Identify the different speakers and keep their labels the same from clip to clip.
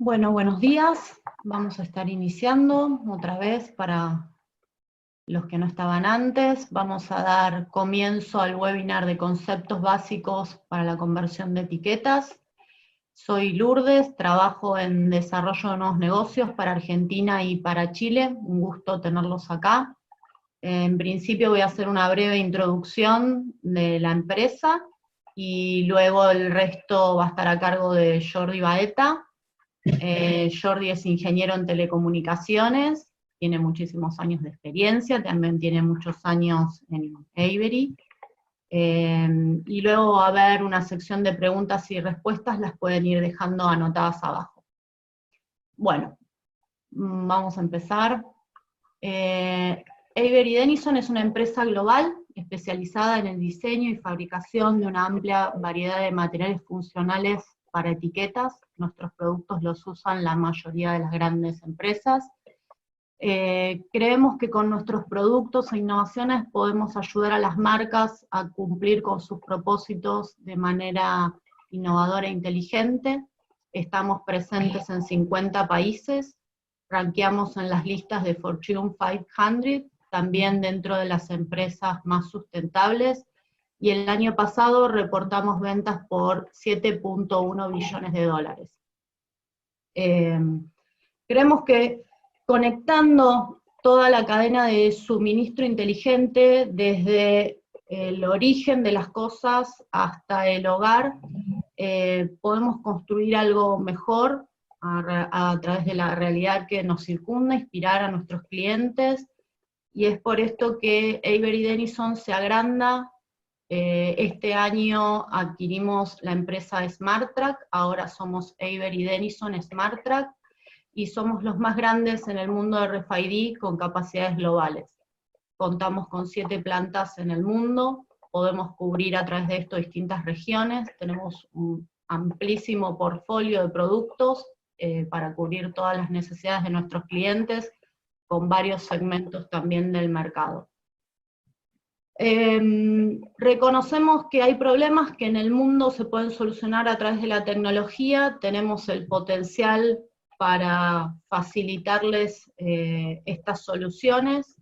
Speaker 1: Bueno, buenos días. Vamos a estar iniciando otra vez para los que no estaban antes. Vamos a dar comienzo al webinar de conceptos básicos para la conversión de etiquetas. Soy Lourdes, trabajo en desarrollo de nuevos negocios para Argentina y para Chile. Un gusto tenerlos acá. En principio voy a hacer una breve introducción de la empresa y luego el resto va a estar a cargo de Jordi Baeta. Jordi es ingeniero en telecomunicaciones, tiene muchísimos años de experiencia, también tiene muchos años en Avery. Y luego va a haber una sección de preguntas y respuestas, las pueden ir dejando anotadas abajo. Bueno, vamos a empezar. Avery Dennison es una empresa global especializada en el diseño y fabricación de una amplia variedad de materiales funcionales para etiquetas. Nuestros productos los usan la mayoría de las grandes empresas. Creemos que con nuestros productos e innovaciones podemos ayudar a las marcas a cumplir con sus propósitos de manera innovadora e inteligente. Estamos presentes en 50 países, rankeamos en las listas de Fortune 500, también dentro de las empresas más sustentables, y el año pasado reportamos ventas por 7.1 billones de dólares. Creemos que conectando toda la cadena de suministro inteligente, desde el origen de las cosas hasta el hogar, podemos construir algo mejor a través de la realidad que nos circunda, inspirar a nuestros clientes, y es por esto que Avery Dennison se agranda. Este año adquirimos la empresa SmartTrack, ahora somos Avery Dennison SmartTrack, y somos los más grandes en el mundo de RFID con capacidades globales. Contamos con 7 plantas en el mundo, podemos cubrir a través de esto distintas regiones, tenemos un amplísimo portfolio de productos para cubrir todas las necesidades de nuestros clientes, con varios segmentos también del mercado. Reconocemos que hay problemas que en el mundo se pueden solucionar a través de la tecnología, tenemos el potencial para facilitarles estas soluciones.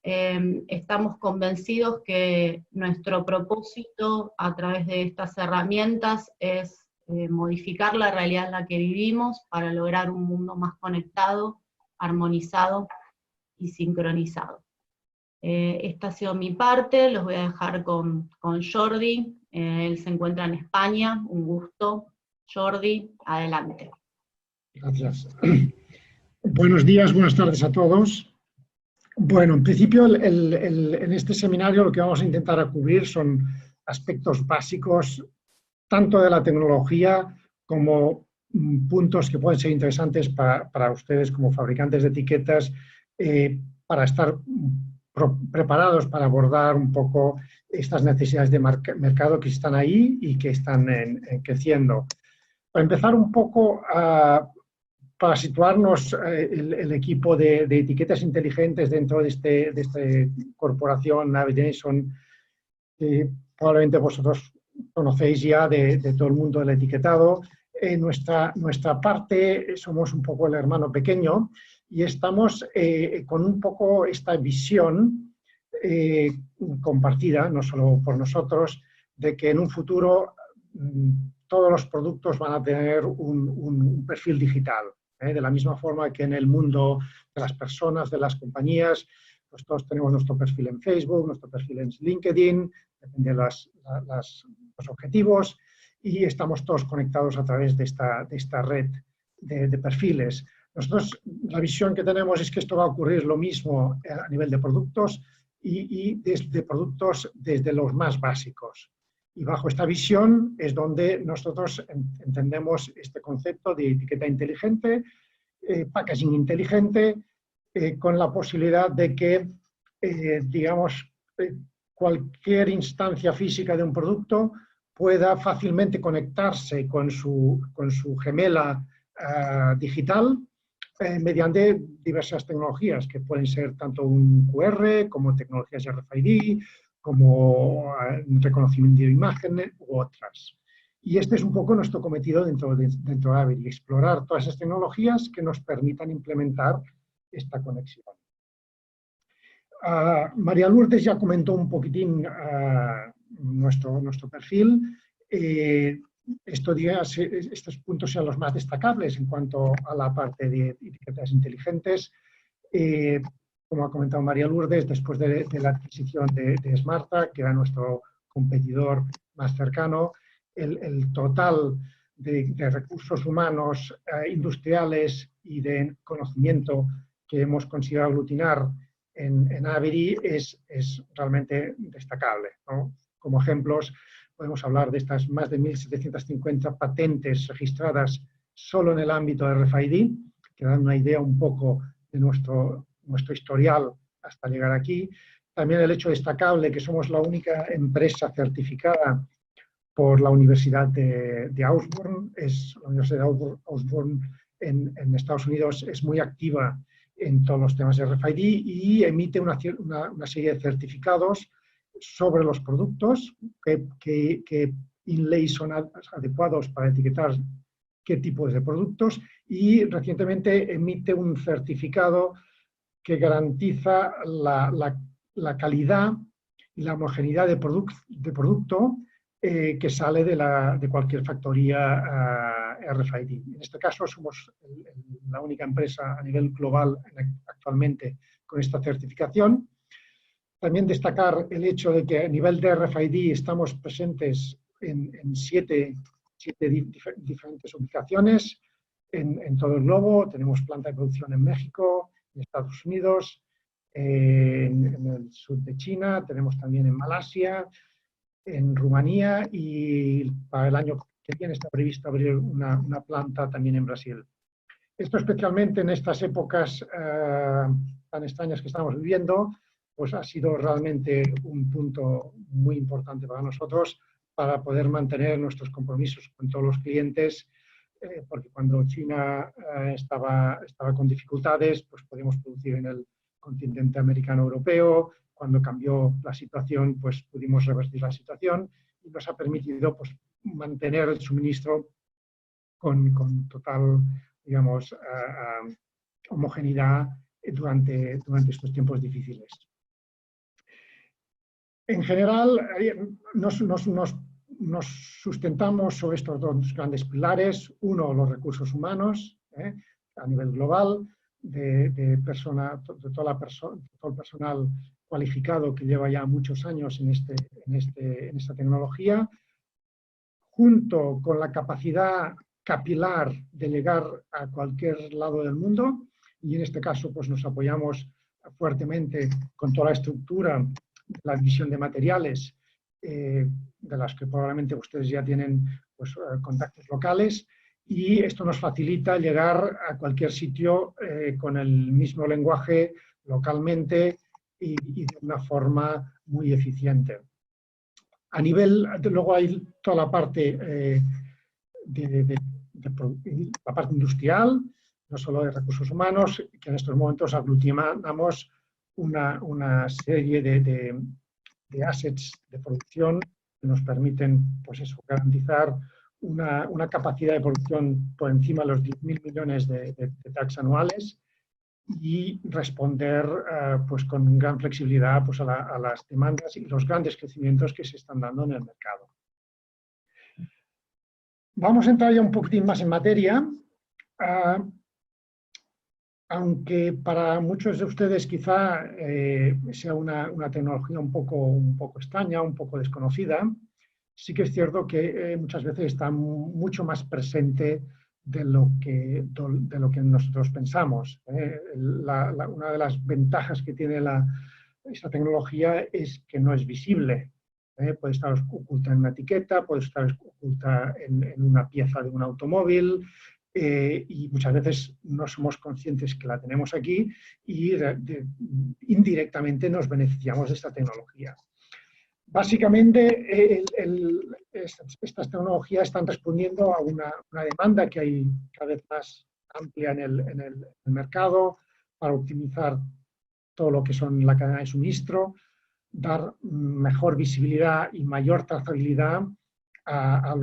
Speaker 1: Estamos convencidos que nuestro propósito a través de estas herramientas es modificar la realidad en la que vivimos para lograr un mundo más conectado, armonizado y sincronizado. Esta ha sido mi parte, los voy a dejar con Jordi, él se encuentra en España, un gusto. Jordi, adelante.
Speaker 2: Gracias. Buenos días, buenas tardes a todos. Bueno, en principio en este seminario lo que vamos a intentar cubrir son aspectos básicos tanto de la tecnología como puntos que pueden ser interesantes para ustedes como fabricantes de etiquetas, para estar preparados para abordar un poco estas necesidades de mercado que están ahí y que están creciendo. Para empezar un poco para situarnos el equipo de etiquetas inteligentes dentro de esta corporación Avery Dennison, probablemente vosotros conocéis ya de todo el mundo del etiquetado. Nuestra parte somos un poco el hermano pequeño y estamos con un poco esta visión compartida, no solo por nosotros, de que en un futuro todos los productos van a tener un perfil digital. De la misma forma que en el mundo de las personas, de las compañías, pues todos tenemos nuestro perfil en Facebook, nuestro perfil en LinkedIn, depende de los objetivos, y estamos todos conectados a través de esta red de perfiles. Nosotros, la visión que tenemos es que esto va a ocurrir lo mismo a nivel de productos y desde productos desde los más básicos. Y bajo esta visión es donde nosotros entendemos este concepto de etiqueta inteligente, packaging inteligente, con la posibilidad de que, digamos, cualquier instancia física de un producto pueda fácilmente conectarse con su gemela digital mediante diversas tecnologías, que pueden ser tanto un QR como tecnologías RFID, como reconocimiento de imagen u otras. Y este es un poco nuestro cometido dentro de Avery, explorar todas esas tecnologías que nos permitan implementar esta conexión. María Lourdes ya comentó un poquitín nuestro perfil. Estos puntos sean los más destacables en cuanto a la parte de etiquetas inteligentes. Como ha comentado María Lourdes, después de la adquisición de Smarta, que era nuestro competidor más cercano, el total de recursos humanos, industriales y de conocimiento que hemos conseguido aglutinar en Avery es realmente destacable, ¿no? Como ejemplos, podemos hablar de estas más de 1.750 patentes registradas solo en el ámbito de RFID, que dan una idea un poco de nuestro historial hasta llegar aquí. También el hecho destacable que somos la única empresa certificada por la Universidad de Auburn. La Universidad de Auburn en Estados Unidos es muy activa en todos los temas de RFID y emite una serie de certificados sobre los productos, que inlays son adecuados para etiquetar qué tipos de productos, y recientemente emite un certificado que garantiza la calidad y la homogeneidad de producto que sale de cualquier factoría RFID. En este caso somos la única empresa a nivel global actualmente con esta certificación. También destacar el hecho de que a nivel de RFID estamos presentes en siete diferentes ubicaciones en todo el globo. Tenemos planta de producción en México, en Estados Unidos, en el sur de China, tenemos también en Malasia, en Rumanía, y para el año que viene está previsto abrir una planta también en Brasil. Esto especialmente en estas épocas tan extrañas que estamos viviendo, pues ha sido realmente un punto muy importante para nosotros para poder mantener nuestros compromisos con todos los clientes, porque cuando China estaba con dificultades, pues podíamos producir en el continente americano-europeo. Cuando cambió la situación, pues pudimos revertir la situación y nos ha permitido pues mantener el suministro con total, digamos, homogeneidad durante estos tiempos difíciles. En general, nos sustentamos sobre estos dos grandes pilares. Uno, los recursos humanos, a nivel global, de todo el personal cualificado que lleva ya muchos años en esta tecnología, junto con la capacidad capilar de llegar a cualquier lado del mundo, y en este caso pues nos apoyamos fuertemente con toda la estructura de la división de materiales, de las que probablemente ustedes ya tienen pues, contactos locales, y esto nos facilita llegar a cualquier sitio con el mismo lenguaje localmente y de una forma muy eficiente. A nivel, luego hay toda la parte la parte industrial, no solo de recursos humanos, que en estos momentos aglutinamos una serie de assets de producción que nos permiten pues eso, garantizar una capacidad de producción por encima de los 10.000 millones de tags anuales y responder pues con gran flexibilidad pues a las demandas y los grandes crecimientos que se están dando en el mercado. Vamos a entrar ya un poquitín más en materia, aunque para muchos de ustedes quizá sea una tecnología un poco extraña, un poco desconocida. Sí que es cierto que muchas veces está mucho más presente de lo que nosotros pensamos. Una de las ventajas que tiene esta tecnología es que no es visible. Puede estar oculta en una etiqueta, puede estar oculta en una pieza de un automóvil, y muchas veces no somos conscientes que la tenemos aquí y indirectamente nos beneficiamos de esta tecnología. Básicamente, estas tecnologías están respondiendo a una demanda que hay cada vez más amplia en el mercado para optimizar todo lo que son la cadena de suministro, dar mejor visibilidad y mayor trazabilidad a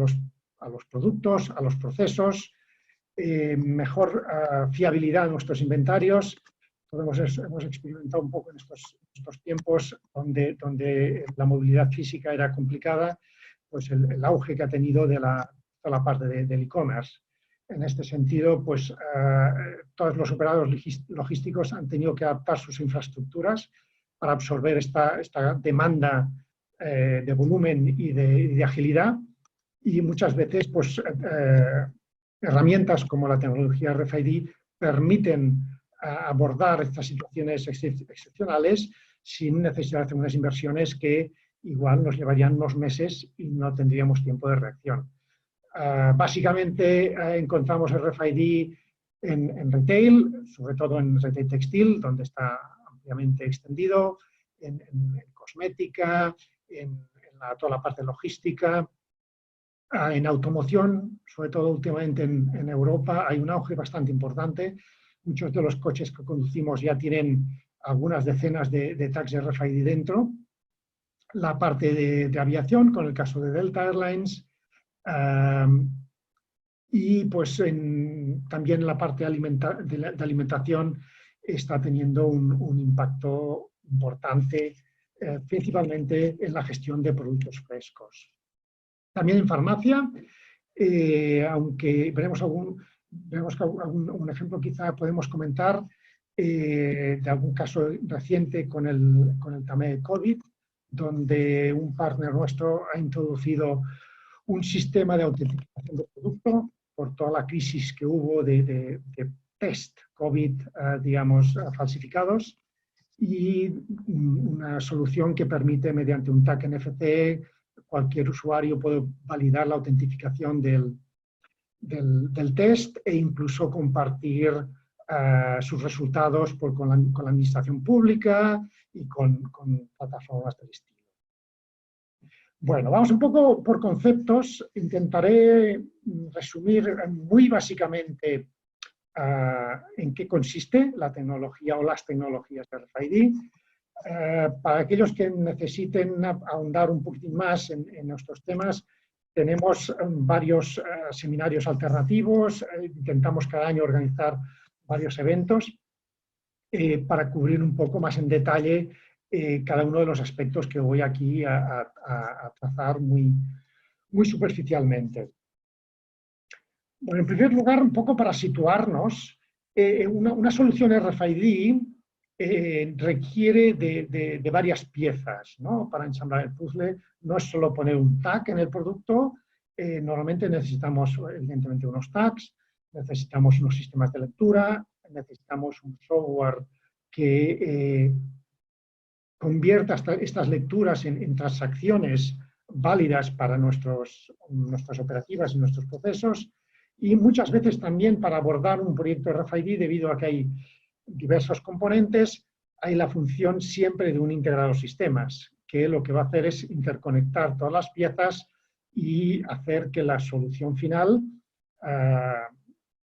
Speaker 2: los productos, a los procesos, mejor fiabilidad en nuestros inventarios. Todos hemos experimentado un poco en estos tiempos donde la movilidad física era complicada, pues el auge que ha tenido de toda la parte del e-commerce. En este sentido, pues todos los operadores logísticos han tenido que adaptar sus infraestructuras para absorber esta demanda de volumen y de agilidad, y muchas veces pues, herramientas como la tecnología RFID permiten abordar estas situaciones excepcionales sin necesidad de hacer unas inversiones que igual nos llevarían unos meses y no tendríamos tiempo de reacción. Básicamente encontramos RFID en retail, sobre todo en retail textil, donde está ampliamente extendido, en cosmética, en toda la parte logística, en automoción, sobre todo últimamente en Europa, hay un auge bastante importante. Muchos de los coches que conducimos ya tienen algunas decenas de tags de RFID dentro. La parte de aviación, con el caso de Delta Airlines, y pues también la parte de alimentación está teniendo un impacto importante, principalmente en la gestión de productos frescos. También en farmacia, aunque veremos un ejemplo, quizá podemos comentar de algún caso reciente con el tema de COVID, donde un partner nuestro ha introducido un sistema de autentificación de producto por toda la crisis que hubo de test COVID, digamos, falsificados, y una solución que permite, mediante un tag NFC, cualquier usuario puede validar la autentificación del test e incluso compartir sus resultados con la administración pública y con plataformas del estilo. Bueno, vamos un poco por conceptos. Intentaré resumir muy básicamente en qué consiste la tecnología o las tecnologías de RFID. Para aquellos que necesiten ahondar un poquitín más en nuestros temas, tenemos varios seminarios alternativos. Intentamos cada año organizar varios eventos para cubrir un poco más en detalle cada uno de los aspectos que voy aquí a trazar muy superficialmente. Bueno, en primer lugar, un poco para situarnos, una solución RFID requiere de varias piezas, ¿no? Para ensamblar el puzzle. No es solo poner un tag en el producto, normalmente necesitamos evidentemente unos tags, necesitamos unos sistemas de lectura, necesitamos un software que convierta estas lecturas en transacciones válidas para nuestras operativas y nuestros procesos, y muchas veces también para abordar un proyecto RFID, debido a que hay diversos componentes, hay la función siempre de un integrado sistemas, que lo que va a hacer es interconectar todas las piezas y hacer que la solución final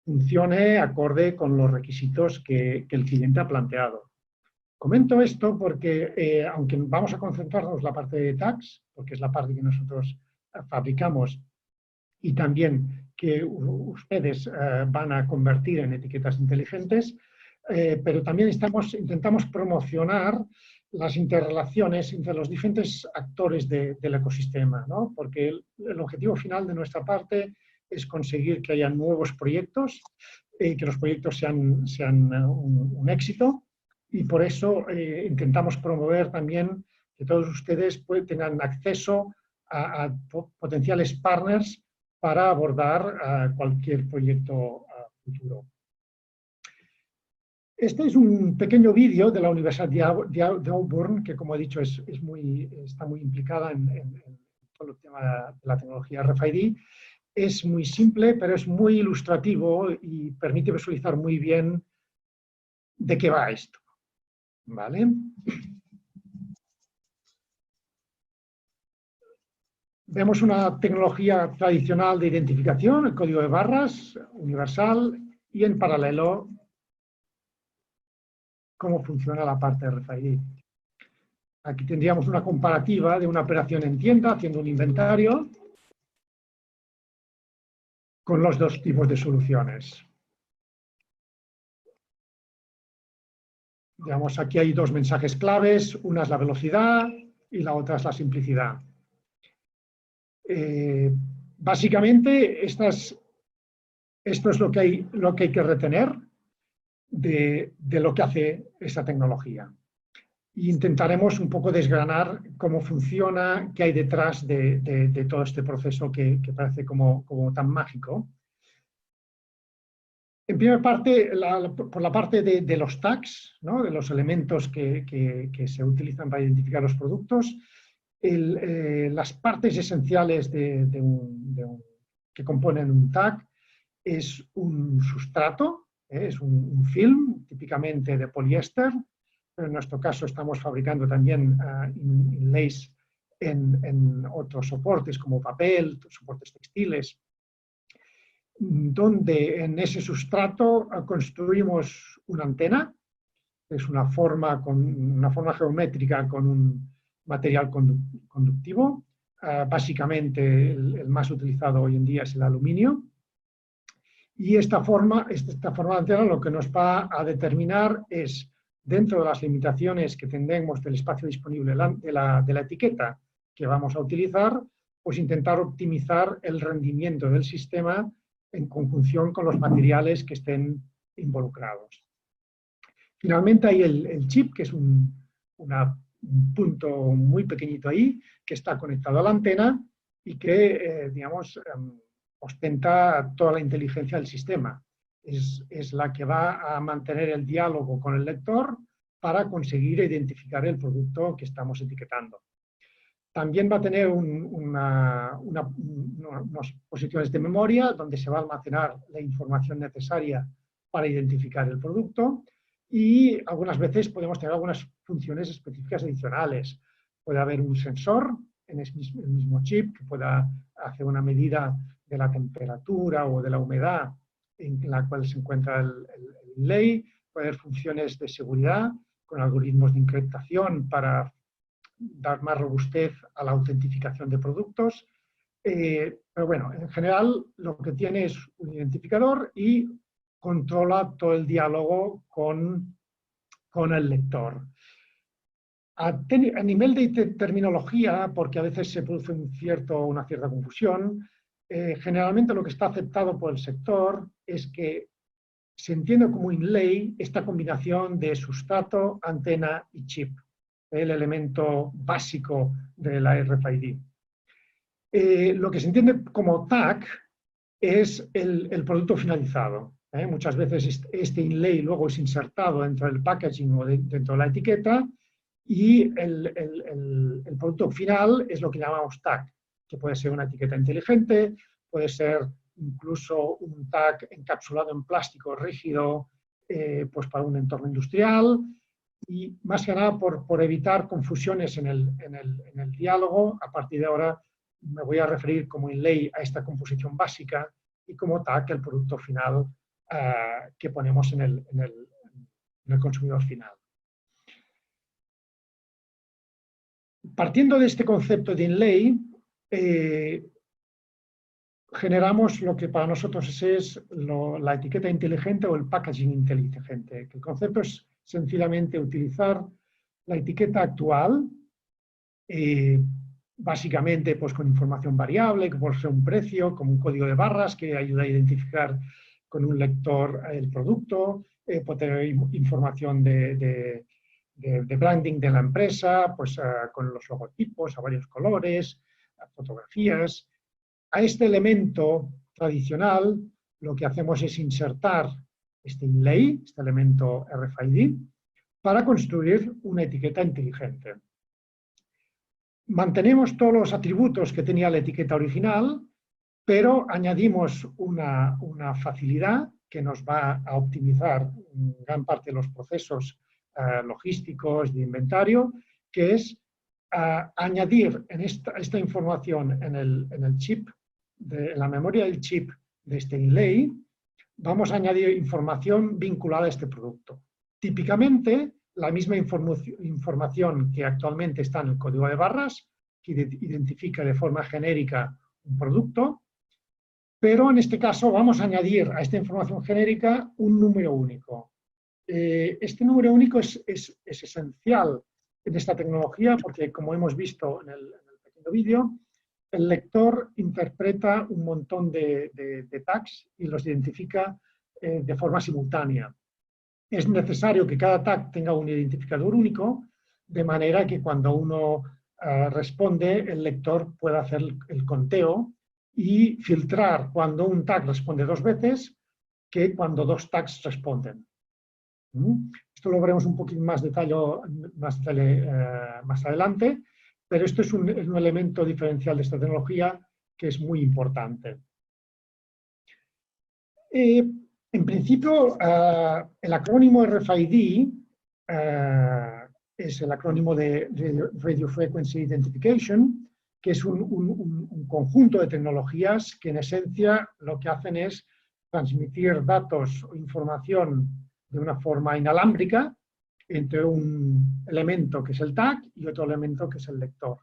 Speaker 2: funcione acorde con los requisitos que el cliente ha planteado. Comento esto porque, aunque vamos a concentrarnos en la parte de tags, porque es la parte que nosotros fabricamos y también que ustedes van a convertir en etiquetas inteligentes, pero también intentamos promocionar las interrelaciones entre los diferentes actores del ecosistema, ¿no? Porque el objetivo final de nuestra parte es conseguir que haya nuevos proyectos, que los proyectos sean un éxito, y por eso intentamos promover también que todos ustedes tengan acceso a potenciales partners para abordar cualquier proyecto futuro. Este es un pequeño vídeo de la Universidad de Auburn, que, como he dicho, está muy implicada en todo el tema de la tecnología RFID. Es muy simple, pero es muy ilustrativo y permite visualizar muy bien de qué va esto. ¿Vale? Vemos una tecnología tradicional de identificación, el código de barras, universal, y en paralelo cómo funciona la parte de RFID. Aquí tendríamos una comparativa de una operación en tienda, haciendo un inventario. con los dos tipos de soluciones. Digamos, aquí hay dos mensajes claves, una es la velocidad y la otra es la simplicidad. Básicamente, esto es lo que hay que retener de lo que hace esta tecnología. E intentaremos un poco desgranar cómo funciona, qué hay detrás de todo este proceso que parece como tan mágico. En primera parte, por la parte de los tags, ¿no? De los elementos que se utilizan para identificar los productos, las partes esenciales que componen un tag es un sustrato, es un film, típicamente de poliéster, pero en nuestro caso estamos fabricando también inlays en otros soportes como papel, soportes textiles, donde en ese sustrato construimos una antena, es una forma geométrica con un material conductivo. Básicamente el más utilizado hoy en día es el aluminio. Y esta forma de antena lo que nos va a determinar es, dentro de las limitaciones que tendremos del espacio disponible de la etiqueta que vamos a utilizar, pues intentar optimizar el rendimiento del sistema en conjunción con los materiales que estén involucrados. Finalmente hay el chip, que es un punto muy pequeñito ahí, que está conectado a la antena y que, digamos, ostenta toda la inteligencia del sistema. Es la que va a mantener el diálogo con el lector para conseguir identificar el producto que estamos etiquetando. También va a tener unas posiciones de memoria donde se va a almacenar la información necesaria para identificar el producto y algunas veces podemos tener algunas funciones específicas adicionales. Puede haber un sensor en el mismo chip que pueda hacer una medida de la temperatura o de la humedad en la cual se encuentra el inlay. Puede haber funciones de seguridad con algoritmos de encriptación para dar más robustez a la autentificación de productos. Pero bueno, en general lo que tiene es un identificador y controla todo el diálogo con el lector. A nivel de terminología, porque a veces se produce una cierta confusión, generalmente lo que está aceptado por el sector es que se entiende como inlay esta combinación de sustrato, antena y chip, el elemento básico de la RFID. Lo que se entiende como tag es el producto finalizado. Muchas veces este inlay luego es insertado dentro del packaging o dentro de la etiqueta y el producto final es lo que llamamos tag, que puede ser una etiqueta inteligente, puede ser incluso un tag encapsulado en plástico rígido pues para un entorno industrial. Y más que nada por evitar confusiones en el diálogo, a partir de ahora me voy a referir como inlay a esta composición básica y como tag el producto final que ponemos en el consumidor final. Partiendo de este concepto de inlay, generamos lo que para nosotros es la etiqueta inteligente o el packaging inteligente. El concepto es sencillamente utilizar la etiqueta actual, básicamente pues, con información variable, que puede ser un precio, como un código de barras que ayuda a identificar con un lector el producto, puede tener información de branding de la empresa, pues con los logotipos a varios colores, fotografías. A este elemento tradicional lo que hacemos es insertar este inlay, este elemento RFID, para construir una etiqueta inteligente. Mantenemos todos los atributos que tenía la etiqueta original, pero añadimos una facilidad que nos va a optimizar gran parte de los procesos logísticos de inventario, que es añadir esta información en el chip, en la memoria del chip de este inlay, vamos a añadir información vinculada a este producto. Típicamente, la misma información que actualmente está en el código de barras, que identifica de forma genérica un producto, pero en este caso vamos a añadir a esta información genérica un número único. Este número único es esencial en esta tecnología porque, como hemos visto en el pequeño vídeo, el lector interpreta un montón de tags y los identifica de forma simultánea. Es necesario que cada tag tenga un identificador único, de manera que cuando uno responde, el lector pueda hacer el conteo y filtrar cuando un tag responde 2 veces que cuando 2 tags responden. Esto lo veremos un poquito más detalle más adelante, pero esto es un elemento diferencial de esta tecnología que es muy importante. En principio, el acrónimo RFID es el acrónimo de Radio Frequency Identification, que es un conjunto de tecnologías que en esencia lo que hacen es transmitir datos o información de una forma inalámbrica entre un elemento que es el tag y otro elemento que es el lector.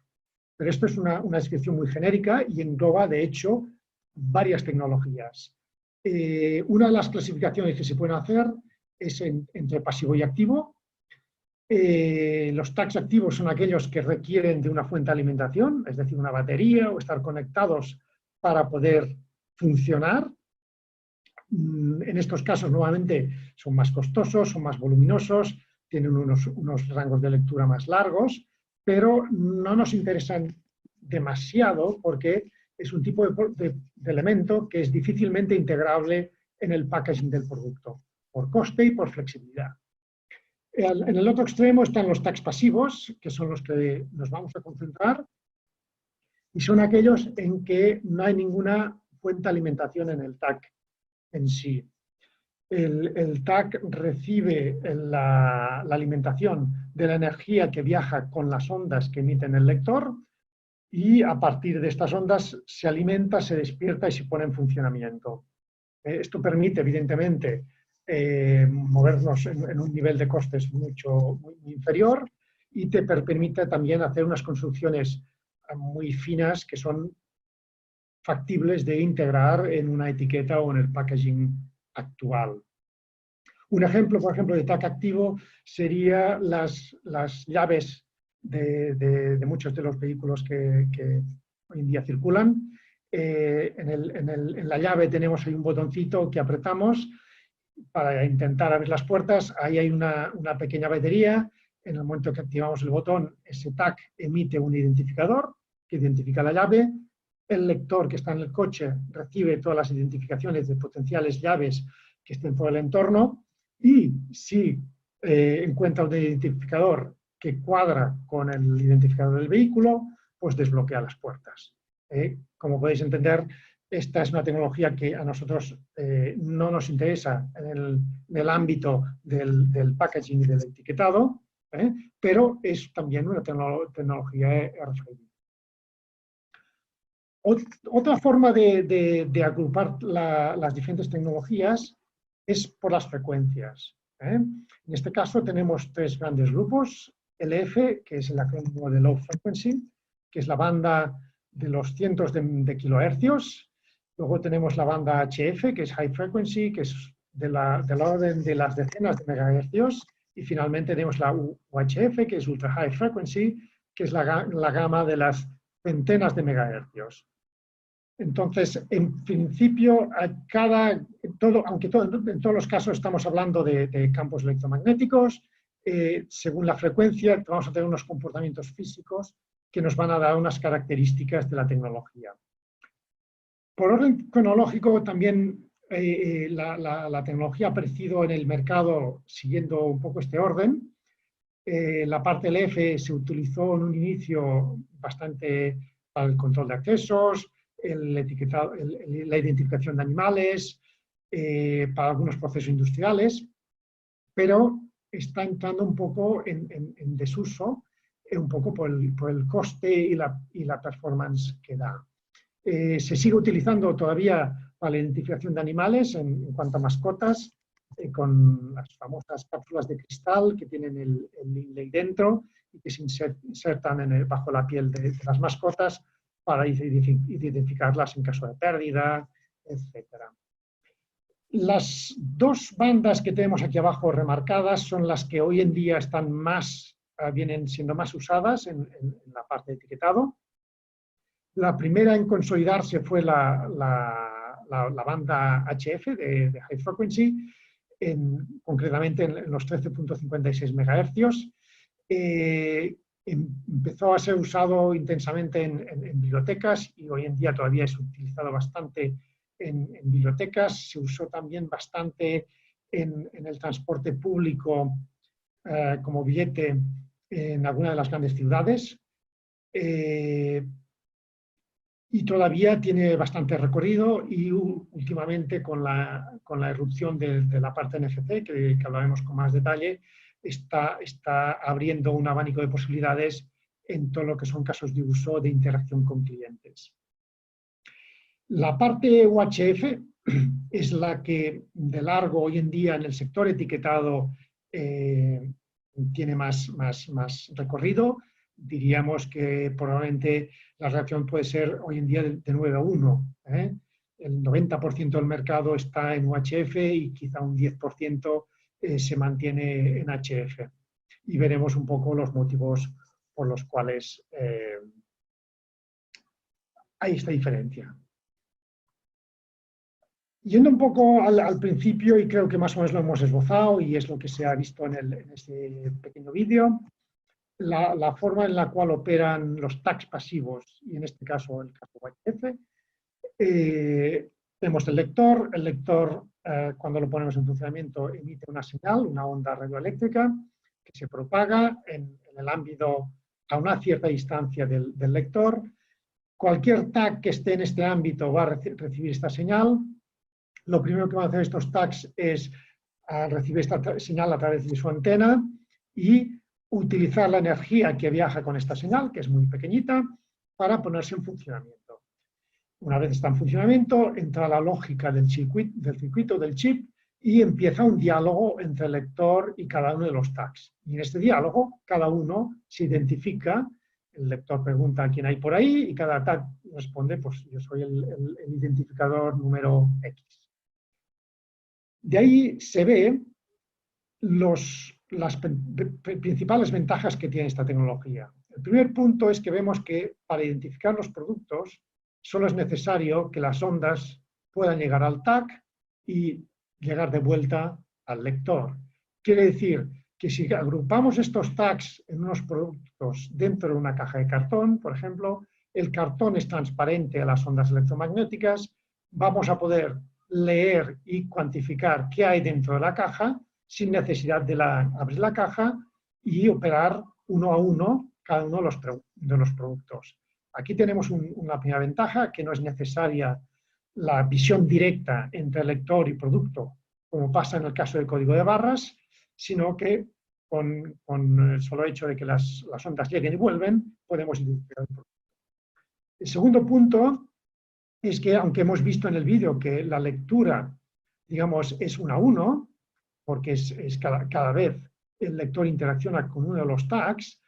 Speaker 2: Pero esto es una descripción muy genérica y engloba, de hecho, varias tecnologías. Una de las clasificaciones que se pueden hacer es entre pasivo y activo. Los tags activos son aquellos que requieren de una fuente de alimentación, es decir, una batería o estar conectados para poder funcionar. En estos casos, nuevamente, son más costosos, son más voluminosos, tienen unos rangos de lectura más largos, pero no nos interesan demasiado porque es un tipo de elemento que es difícilmente integrable en el packaging del producto, por coste y por flexibilidad. En el otro extremo están los tags pasivos, que son los que nos vamos a concentrar, y son aquellos en que no hay ninguna fuente de alimentación en el tag en sí. El tag recibe la alimentación de la energía que viaja con las ondas que emiten el lector y a partir de estas ondas se alimenta, se despierta y se pone en funcionamiento. Esto permite, evidentemente, movernos en un nivel de costes muy inferior y te permite también hacer unas construcciones muy finas que son factibles de integrar en una etiqueta o en el packaging actual. Un ejemplo, por ejemplo, de tag activo sería las llaves de muchos de los vehículos que hoy en día circulan. En la llave tenemos ahí un botoncito que apretamos para intentar abrir las puertas. Ahí hay una pequeña batería. En el momento que activamos el botón, ese tag emite un identificador que identifica la llave. El lector que está en el coche recibe todas las identificaciones de potenciales llaves que estén por el entorno y si encuentra un identificador que cuadra con el identificador del vehículo, pues desbloquea las puertas. Como podéis entender, esta es una tecnología que a nosotros no nos interesa en el ámbito del packaging y del etiquetado, pero es también una tecnología RFID. Otra forma de agrupar las diferentes tecnologías es por las frecuencias. En este caso tenemos 3 grandes grupos. LF, que es el acrónimo de Low Frequency, que es la banda de los cientos de kilohercios. Luego tenemos la banda HF, que es High Frequency, que es del orden de las decenas de megahercios. Y finalmente tenemos la UHF, que es Ultra High Frequency, que es la gama de las centenas de megahercios. Entonces, en principio, aunque en todos los casos estamos hablando de campos electromagnéticos, según la frecuencia vamos a tener unos comportamientos físicos que nos van a dar unas características de la tecnología. Por orden cronológico, también la tecnología ha aparecido en el mercado siguiendo un poco este orden. La parte LF se utilizó en un inicio bastante para el control de accesos, la identificación de animales, para algunos procesos industriales, pero está entrando un poco en desuso, un poco por el coste y la performance que da. Se sigue utilizando todavía para la identificación de animales en cuanto a mascotas, con las famosas cápsulas de cristal que tienen el inlay dentro y que se insertan bajo la piel de las mascotas para identificarlas en caso de pérdida, etc. Las dos bandas que tenemos aquí abajo remarcadas son las que hoy en día están vienen siendo más usadas en la parte de etiquetado. La primera en consolidarse fue la banda HF de High Frequency, concretamente en los 13.56 MHz. Empezó a ser usado intensamente en bibliotecas y hoy en día todavía es utilizado bastante en bibliotecas. Se usó también bastante en el transporte público como billete en algunas de las grandes ciudades. Y todavía tiene bastante recorrido y últimamente con la irrupción de la parte NFC, que hablaremos con más detalle, está abriendo un abanico de posibilidades en todo lo que son casos de uso de interacción con clientes. La parte UHF es la que de largo hoy en día en el sector etiquetado tiene más recorrido. Diríamos que probablemente la reacción puede ser hoy en día de 9 a 1. El 90% del mercado está en UHF y quizá un 10% se mantiene en HF. Y veremos un poco los motivos por los cuales hay esta diferencia. Yendo un poco al principio, y creo que más o menos lo hemos esbozado y es lo que se ha visto en este pequeño vídeo, la forma en la cual operan los tags pasivos, y en este caso el caso UHF, tenemos el lector cuando lo ponemos en funcionamiento emite una señal, una onda radioeléctrica que se propaga en el ámbito a una cierta distancia del lector. Cualquier tag que esté en este ámbito va a recibir esta señal. Lo primero que van a hacer estos tags es recibir esta señal a través de su antena y utilizar la energía que viaja con esta señal, que es muy pequeñita, para ponerse en funcionamiento. Una vez está en funcionamiento, entra la lógica del circuito del chip y empieza un diálogo entre el lector y cada uno de los tags. Y en este diálogo, cada uno se identifica, el lector pregunta a quién hay por ahí y cada tag responde, pues yo soy el identificador número X. De ahí se ve las principales ventajas que tiene esta tecnología. El primer punto es que vemos que para identificar los productos solo es necesario que las ondas puedan llegar al tag y llegar de vuelta al lector. Quiere decir que si agrupamos estos tags en unos productos dentro de una caja de cartón, por ejemplo, el cartón es transparente a las ondas electromagnéticas, vamos a poder leer y cuantificar qué hay dentro de la caja sin necesidad de abrir la caja y operar uno a uno cada uno de los productos. Aquí tenemos una primera ventaja, que no es necesaria la visión directa entre lector y producto, como pasa en el caso del código de barras, sino que con el solo hecho de que las ondas lleguen y vuelven, podemos identificar el producto. El segundo punto es que, aunque hemos visto en el vídeo que la lectura, digamos, es 1 a 1, porque cada vez el lector interacciona con uno de los tags,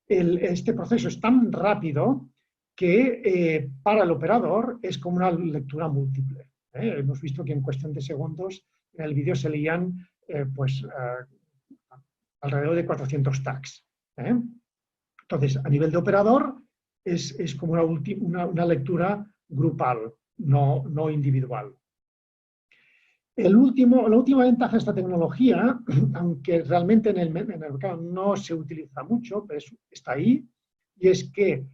Speaker 2: este proceso es tan rápido que para el operador es como una lectura múltiple. Hemos visto que en cuestión de segundos en el vídeo se leían alrededor de 400 tags. Entonces, a nivel de operador, es como una lectura grupal, no individual. La última ventaja de esta tecnología, aunque realmente en el mercado no se utiliza mucho, pero está ahí, y es que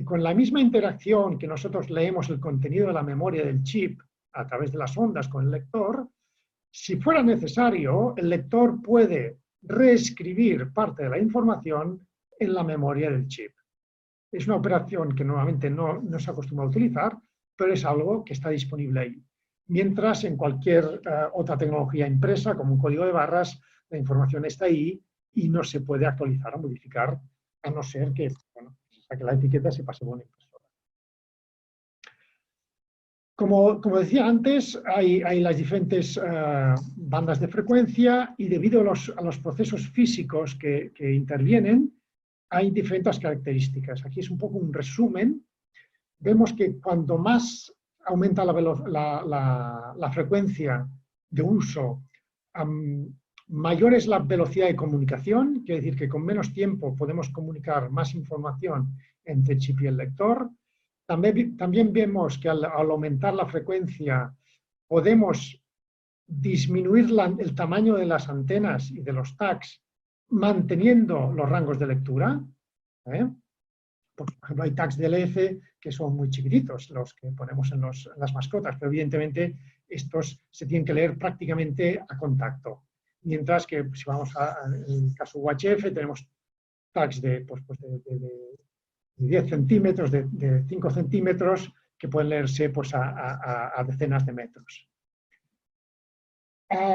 Speaker 2: con la misma interacción que nosotros leemos el contenido de la memoria del chip a través de las ondas con el lector, si fuera necesario, el lector puede reescribir parte de la información en la memoria del chip. Es una operación que normalmente no se acostumbra a utilizar, pero es algo que está disponible ahí. Mientras en cualquier otra tecnología impresa, como un código de barras, la información está ahí y no se puede actualizar o modificar, a no ser que, que la etiqueta se pase por una impresora. Como decía antes, hay las diferentes bandas de frecuencia y debido a los procesos físicos que intervienen, hay diferentes características. Aquí es un poco un resumen. Vemos que cuanto más aumenta la frecuencia de uso, mayor es la velocidad de comunicación, quiere decir que con menos tiempo podemos comunicar más información entre el chip y el lector. También vemos que al aumentar la frecuencia podemos disminuir el tamaño de las antenas y de los tags manteniendo los rangos de lectura. Por ejemplo, hay tags DLF que son muy chiquititos, los que ponemos en las mascotas, pero evidentemente estos se tienen que leer prácticamente a contacto. Mientras que si vamos en el caso UHF tenemos tags de 10 centímetros, de 5 centímetros, que pueden leerse pues, a decenas de metros.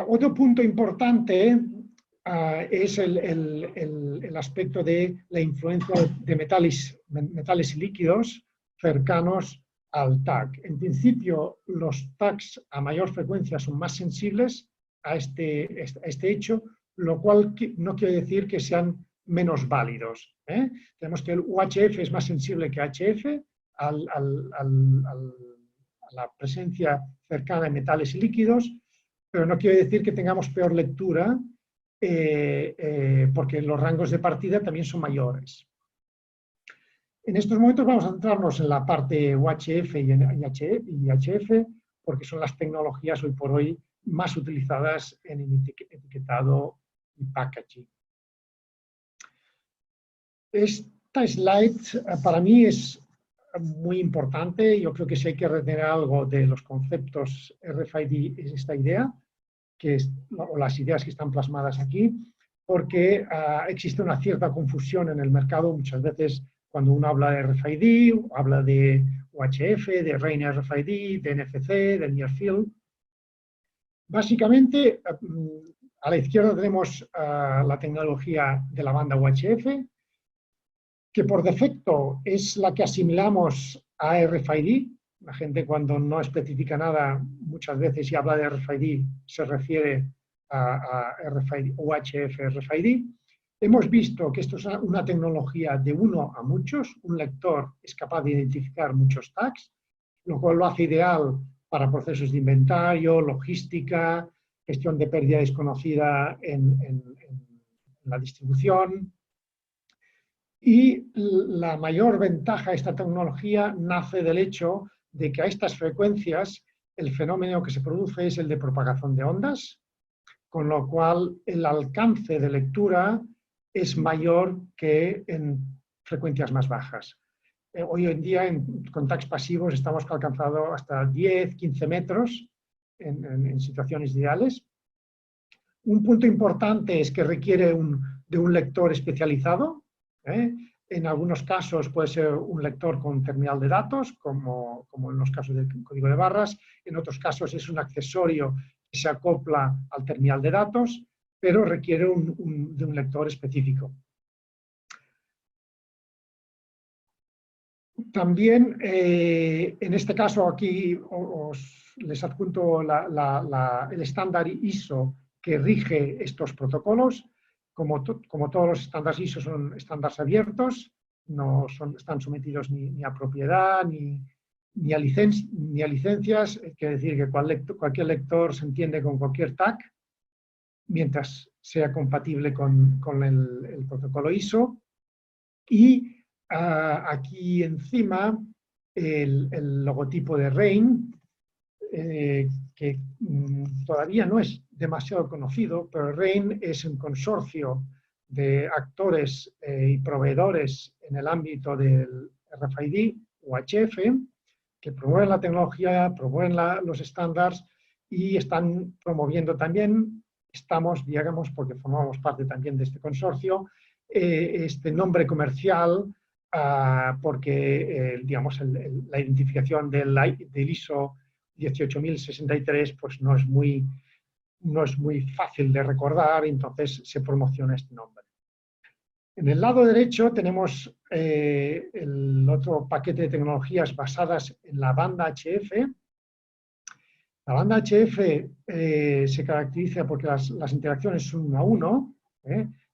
Speaker 2: Otro punto importante es el aspecto de la influencia de metales y líquidos cercanos al tag. En principio, los tags a mayor frecuencia son más sensibles a este hecho, lo cual no quiere decir que sean menos válidos. Tenemos que el UHF es más sensible que HF a la presencia cercana de metales y líquidos, pero no quiere decir que tengamos peor lectura porque los rangos de partida también son mayores. En estos momentos vamos a centrarnos en la parte UHF y HF porque son las tecnologías hoy por hoy más utilizadas en etiquetado y packaging. Esta slide para mí es muy importante. Yo creo que si hay que retener algo de los conceptos RFID es esta idea, o las ideas que están plasmadas aquí, porque existe una cierta confusión en el mercado muchas veces cuando uno habla de RFID, habla de UHF, de RAIN RFID, de NFC, de Near Field. Básicamente, a la izquierda tenemos la tecnología de la banda UHF, que por defecto es la que asimilamos a RFID. La gente cuando no especifica nada, muchas veces y habla de RFID, se refiere a RFID, UHF RFID. Hemos visto que esto es una tecnología de uno a muchos. Un lector es capaz de identificar muchos tags, lo cual lo hace ideal para procesos de inventario, logística, gestión de pérdida desconocida en la distribución. Y la mayor ventaja de esta tecnología nace del hecho de que a estas frecuencias el fenómeno que se produce es el de propagación de ondas, con lo cual el alcance de lectura es mayor que en frecuencias más bajas. Hoy en día con tags pasivos estamos alcanzando hasta 10, 15 metros en situaciones ideales. Un punto importante es que requiere de un lector especializado. En algunos casos puede ser un lector con terminal de datos, como en los casos del código de barras. En otros casos es un accesorio que se acopla al terminal de datos, pero requiere de un lector específico. También, en este caso aquí les adjunto el estándar ISO que rige estos protocolos. Como todos los estándares ISO son estándares abiertos, no están sometidos ni a propiedad ni a licencias. Quiere decir que cualquier lector se entiende con cualquier tag, mientras sea compatible con el protocolo ISO. Y aquí encima el logotipo de RAIN, que todavía no es demasiado conocido, pero RAIN es un consorcio de actores y proveedores en el ámbito del RFID o HF que promueven la tecnología, promueven los estándares y están promoviendo también, digamos, porque formamos parte también de este consorcio, este nombre comercial porque, digamos, la identificación del ISO 18063 pues no es muy fácil de recordar, entonces se promociona este nombre. En el lado derecho tenemos el otro paquete de tecnologías basadas en la banda HF. La banda HF se caracteriza porque las interacciones son 1 a 1,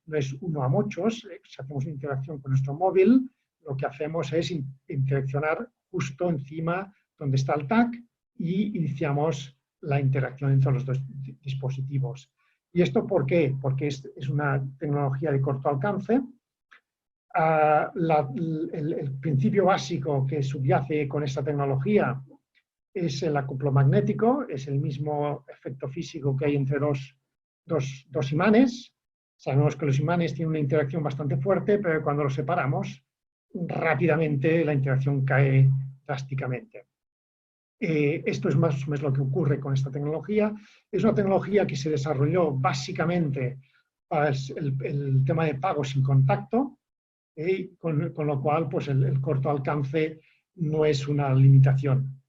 Speaker 2: no es 1 a muchos. Si hacemos una interacción con nuestro móvil, lo que hacemos es interaccionar justo encima donde está el tag, y iniciamos la interacción entre los dos dispositivos. ¿Y esto por qué? Porque es una tecnología de corto alcance. El principio básico que subyace con esta tecnología es el acoplo magnético, es el mismo efecto físico que hay entre dos imanes. Sabemos que los imanes tienen una interacción bastante fuerte, pero cuando los separamos, rápidamente la interacción cae drásticamente. Esto es más o menos lo que ocurre con esta tecnología. Es una tecnología que se desarrolló básicamente para el tema de pago sin contacto, con lo cual pues el corto alcance no es una limitación.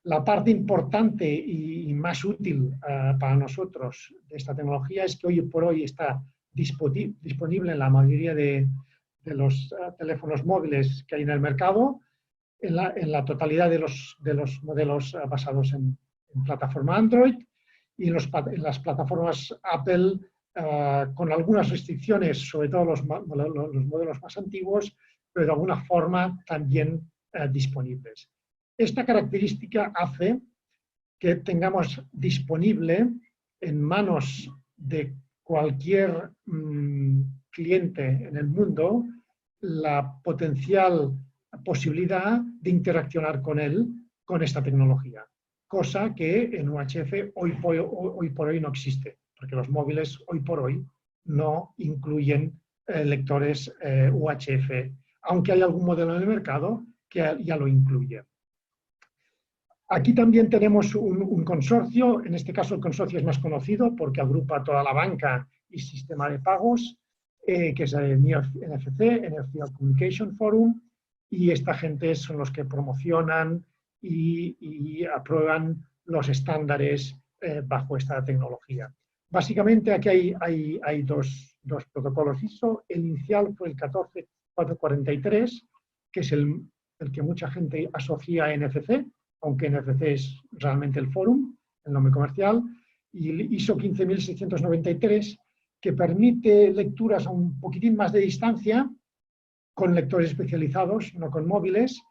Speaker 2: La parte importante y más útil para nosotros de esta tecnología es que hoy por hoy está disponible en la mayoría de los teléfonos móviles que hay en el mercado, en la totalidad de los modelos basados en plataforma Android y en las plataformas Apple, con algunas restricciones, sobre todo los modelos más antiguos, pero de alguna forma también disponibles. Esta característica hace que tengamos disponible en manos de cualquier cliente en el mundo la potencial posibilidad de interaccionar con él con esta tecnología, cosa que en UHF hoy por hoy no existe, porque los móviles hoy por hoy no incluyen lectores UHF, aunque hay algún modelo en el mercado que ya lo incluye. Aquí también tenemos un consorcio, en este caso el consorcio es más conocido porque agrupa toda la banca y sistema de pagos, que es el NFC, Energy Communication Forum, y esta gente son los que promocionan y aprueban los estándares bajo esta tecnología. Básicamente aquí hay dos protocolos ISO. El inicial fue el 14443, que es el que mucha gente asocia a NFC, aunque NFC es realmente el Forum, el nombre comercial, y el ISO 15693, que permite lecturas a un poquitín más de distancia con lectores especializados, no con móviles,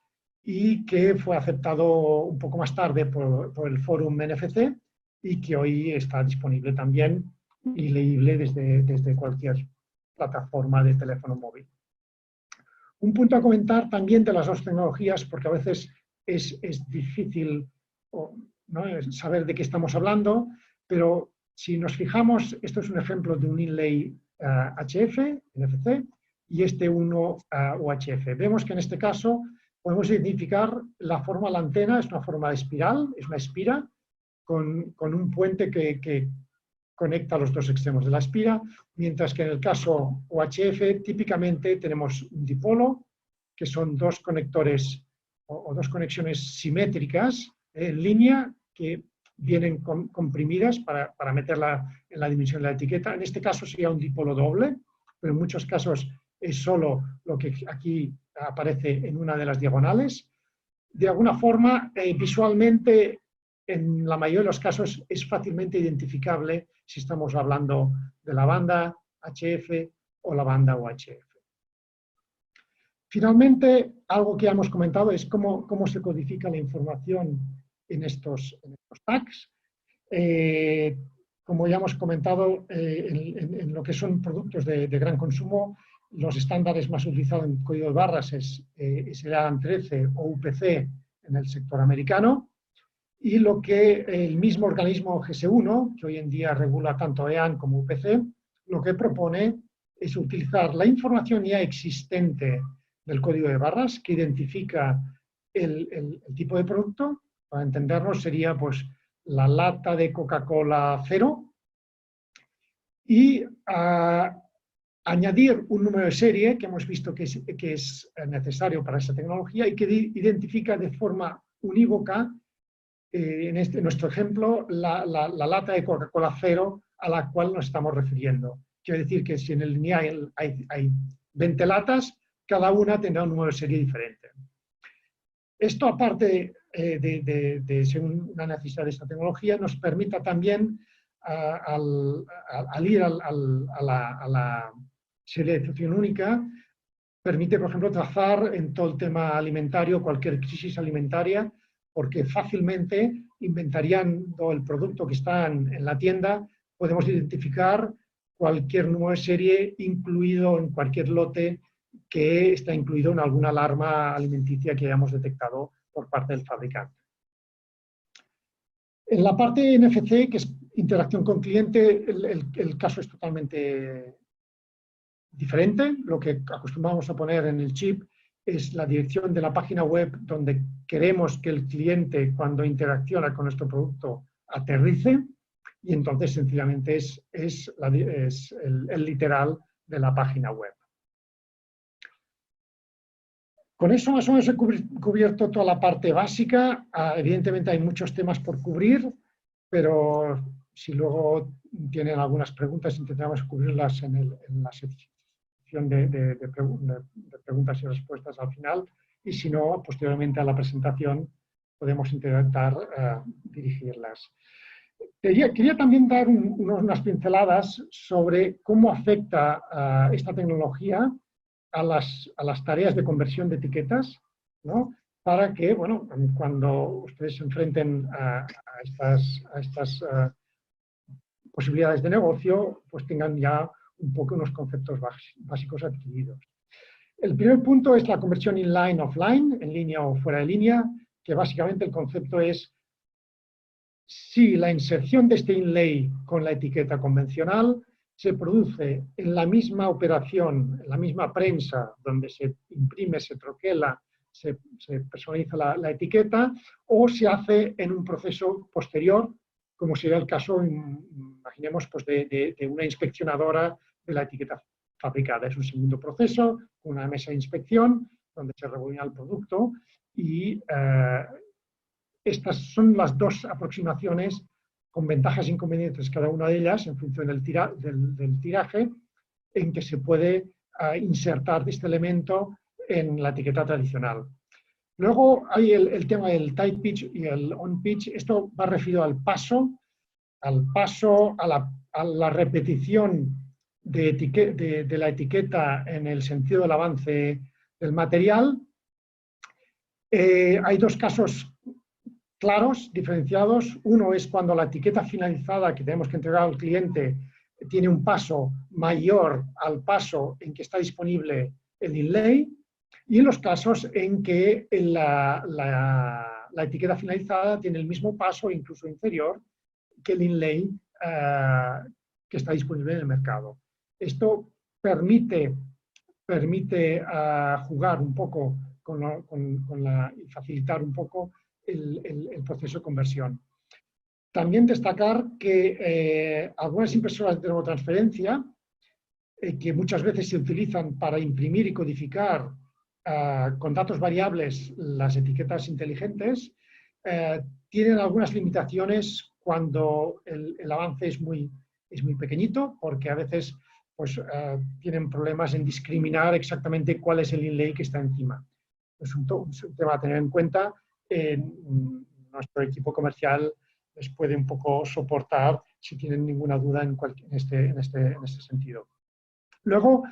Speaker 2: y que fue aceptado un poco más tarde por el Forum NFC y que hoy está disponible también y leíble desde cualquier plataforma de teléfono móvil. Un punto a comentar también de las dos tecnologías, porque a veces es difícil ¿no? saber de qué estamos hablando, pero si nos fijamos, esto es un ejemplo de un inlay HF, NFC, y este uno UHF. Vemos que en este caso podemos identificar la forma de la antena, es una forma de espiral, es una espira, con un puente que conecta los dos extremos de la espira, mientras que en el caso UHF típicamente tenemos un dipolo, que son dos conectores o dos conexiones simétricas en línea que vienen comprimidas para meterla en la dimensión de la etiqueta. En este caso sería un dipolo doble, pero en muchos casos es solo lo que aquí aparece en una de las diagonales. De alguna forma, visualmente, en la mayoría de los casos, es fácilmente identificable si estamos hablando de la banda HF o la banda UHF. Finalmente, algo que ya hemos comentado es cómo se codifica la información en estos tags. Como ya hemos comentado, en lo que son productos de gran consumo, los estándares más utilizados en código de barras es el ADAM 13 o UPC en el sector americano, y lo que el mismo organismo GS1, que hoy en día regula tanto EAN como UPC, lo que propone es utilizar la información ya existente del código de barras que identifica el tipo de producto. Para entendernos sería pues la lata de Coca-Cola 0 y añadir un número de serie que hemos visto que es necesario para esa tecnología y que identifica de forma unívoca, en nuestro ejemplo, la lata de Coca-Cola 0 a la cual nos estamos refiriendo. Quiere decir que si en el lineal hay 20 latas, cada una tendrá un número de serie diferente. Esto, aparte de ser una necesidad de esta tecnología, nos permite también, al ir a la serialización única, permite, por ejemplo, trazar en todo el tema alimentario, cualquier crisis alimentaria, porque fácilmente, inventariando el producto que está en la tienda, podemos identificar cualquier número de serie incluido en cualquier lote que está incluido en alguna alarma alimenticia que hayamos detectado por parte del fabricante. En la parte NFC, que es interacción con cliente, el caso es totalmente diferente. Lo que acostumbramos a poner en el chip es la dirección de la página web donde queremos que el cliente, cuando interacciona con nuestro producto, aterrice, y entonces sencillamente es el literal de la página web. Con eso más o menos he cubierto toda la parte básica. Evidentemente hay muchos temas por cubrir, pero si luego tienen algunas preguntas intentaremos cubrirlas en la sección de preguntas y respuestas al final, y si no, posteriormente a la presentación podemos intentar dirigirlas. Quería también dar unas pinceladas sobre cómo afecta esta tecnología a las tareas de conversión de etiquetas, ¿no? Para que, bueno, cuando ustedes se enfrenten a estas posibilidades de negocio, pues tengan ya un poco unos conceptos básicos adquiridos. El primer punto es la conversión inline, offline, en línea o fuera de línea, que básicamente el concepto es si la inserción de este inlay con la etiqueta convencional se produce en la misma operación, en la misma prensa, donde se imprime, se troquela, se personaliza la etiqueta, o se hace en un proceso posterior, como sería el caso, imaginemos, pues de una inspeccionadora de la etiqueta fabricada. Es un segundo proceso, una mesa de inspección, donde se reúne el producto, y estas son las dos aproximaciones con ventajas e inconvenientes cada una de ellas en función del tiraje en que se puede insertar este elemento en la etiqueta tradicional. Luego hay el tema del tight pitch y el on pitch. Esto va referido al paso, a la repetición de la etiqueta en el sentido del avance del material. Hay dos casos claros, diferenciados. Uno es cuando la etiqueta finalizada que tenemos que entregar al cliente tiene un paso mayor al paso en que está disponible el inlay, y en los casos en que la etiqueta finalizada tiene el mismo paso, incluso inferior, que el inlay que está disponible en el mercado. Esto permite jugar un poco y facilitar un poco el proceso de conversión. También destacar que algunas impresoras de termotransferencia, que muchas veces se utilizan para imprimir y codificar con datos variables las etiquetas inteligentes, tienen algunas limitaciones cuando el avance es muy pequeñito, porque a veces pues, tienen problemas en discriminar exactamente cuál es el inlay que está encima. Es un tema a tener en cuenta. Nuestro equipo comercial les puede un poco soportar si tienen ninguna duda en este sentido. Luego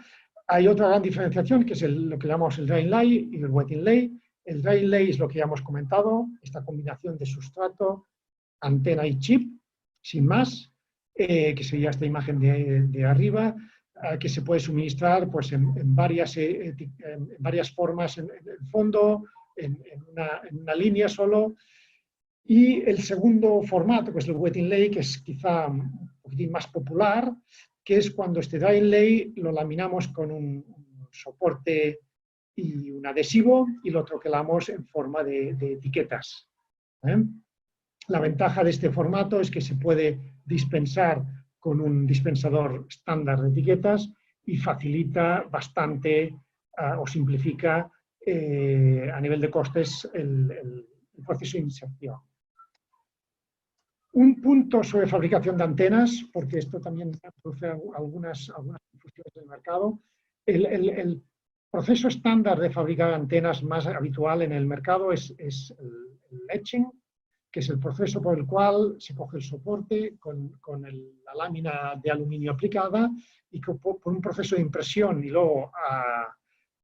Speaker 2: hay otra gran diferenciación, que es lo que llamamos el dry inlay y el wet inlay. El dry inlay es lo que ya hemos comentado, esta combinación de sustrato, antena y chip, sin más, que sería esta imagen de arriba, que se puede suministrar pues, en varias formas en el fondo, en una línea solo. Y el segundo formato, que es el wet inlay, que es quizá un poquitín más popular, que es cuando este dry inlay lo laminamos con un soporte y un adhesivo y lo troquelamos en forma de etiquetas. La ventaja de este formato es que se puede dispensar con un dispensador estándar de etiquetas y facilita bastante o simplifica a nivel de costes el proceso de inserción. Un punto sobre fabricación de antenas, porque esto también produce algunas confusiones en el mercado. El proceso estándar de fabricar antenas más habitual en el mercado es el etching, que es el proceso por el cual se coge el soporte con la lámina de aluminio aplicada y que por un proceso de impresión y luego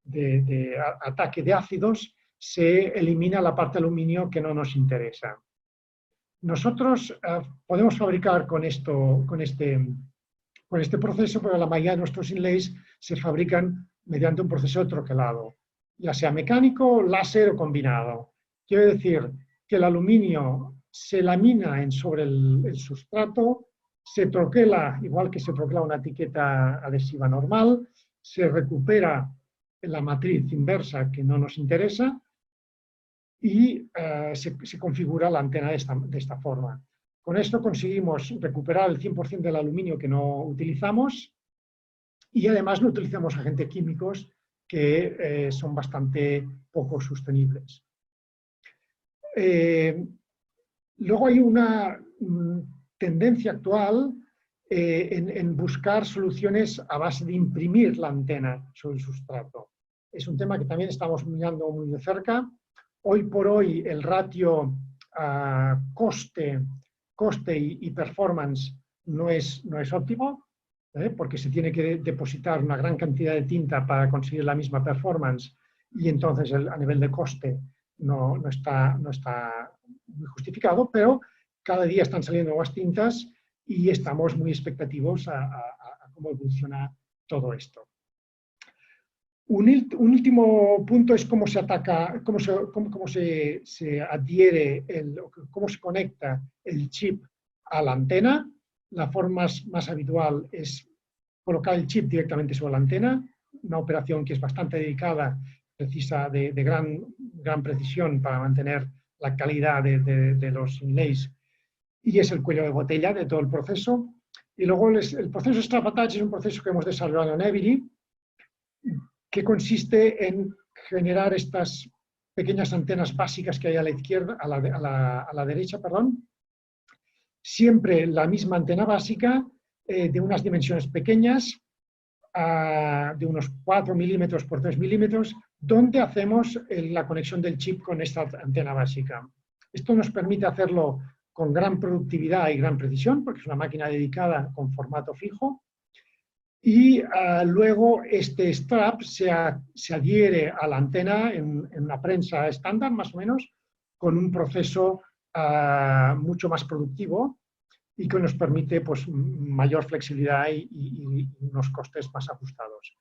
Speaker 2: de ataque de ácidos se elimina la parte de aluminio que no nos interesa. Nosotros podemos fabricar con este proceso, pero la mayoría de nuestros inlays se fabrican mediante un proceso de troquelado, ya sea mecánico, láser o combinado. Quiere decir que el aluminio se lamina sobre el sustrato, se troquela, igual que se troquela una etiqueta adhesiva normal, se recupera la matriz inversa que no nos interesa y se configura la antena de esta forma. Con esto conseguimos recuperar el 100% del aluminio que no utilizamos y además no utilizamos agentes químicos que son bastante poco sostenibles. Luego hay una tendencia actual en buscar soluciones a base de imprimir la antena sobre el sustrato. Es un tema que también estamos mirando muy de cerca. Hoy por hoy el ratio coste y performance no es óptimo, porque se tiene que depositar una gran cantidad de tinta para conseguir la misma performance y entonces a nivel de coste no está muy justificado, pero cada día están saliendo nuevas tintas y estamos muy expectativos a cómo evoluciona todo esto. Un último punto es cómo se ataca, cómo se adhiere, cómo se conecta el chip a la antena. La forma más habitual es colocar el chip directamente sobre la antena, una operación que es bastante delicada, precisa de gran precisión para mantener la calidad de los inlays, y es el cuello de botella de todo el proceso. Y luego el proceso Strap Attach es un proceso que hemos desarrollado en Every, que consiste en generar estas pequeñas antenas básicas que hay a la izquierda, a la derecha, perdón. Siempre la misma antena básica, de unas dimensiones pequeñas, de unos 4 milímetros por 3 milímetros, donde hacemos la conexión del chip con esta antena básica. Esto nos permite hacerlo con gran productividad y gran precisión, porque es una máquina dedicada con formato fijo. Y luego este strap se adhiere a la antena en una prensa estándar, más o menos, con un proceso mucho más productivo y que nos permite pues, mayor flexibilidad y unos costes más ajustados.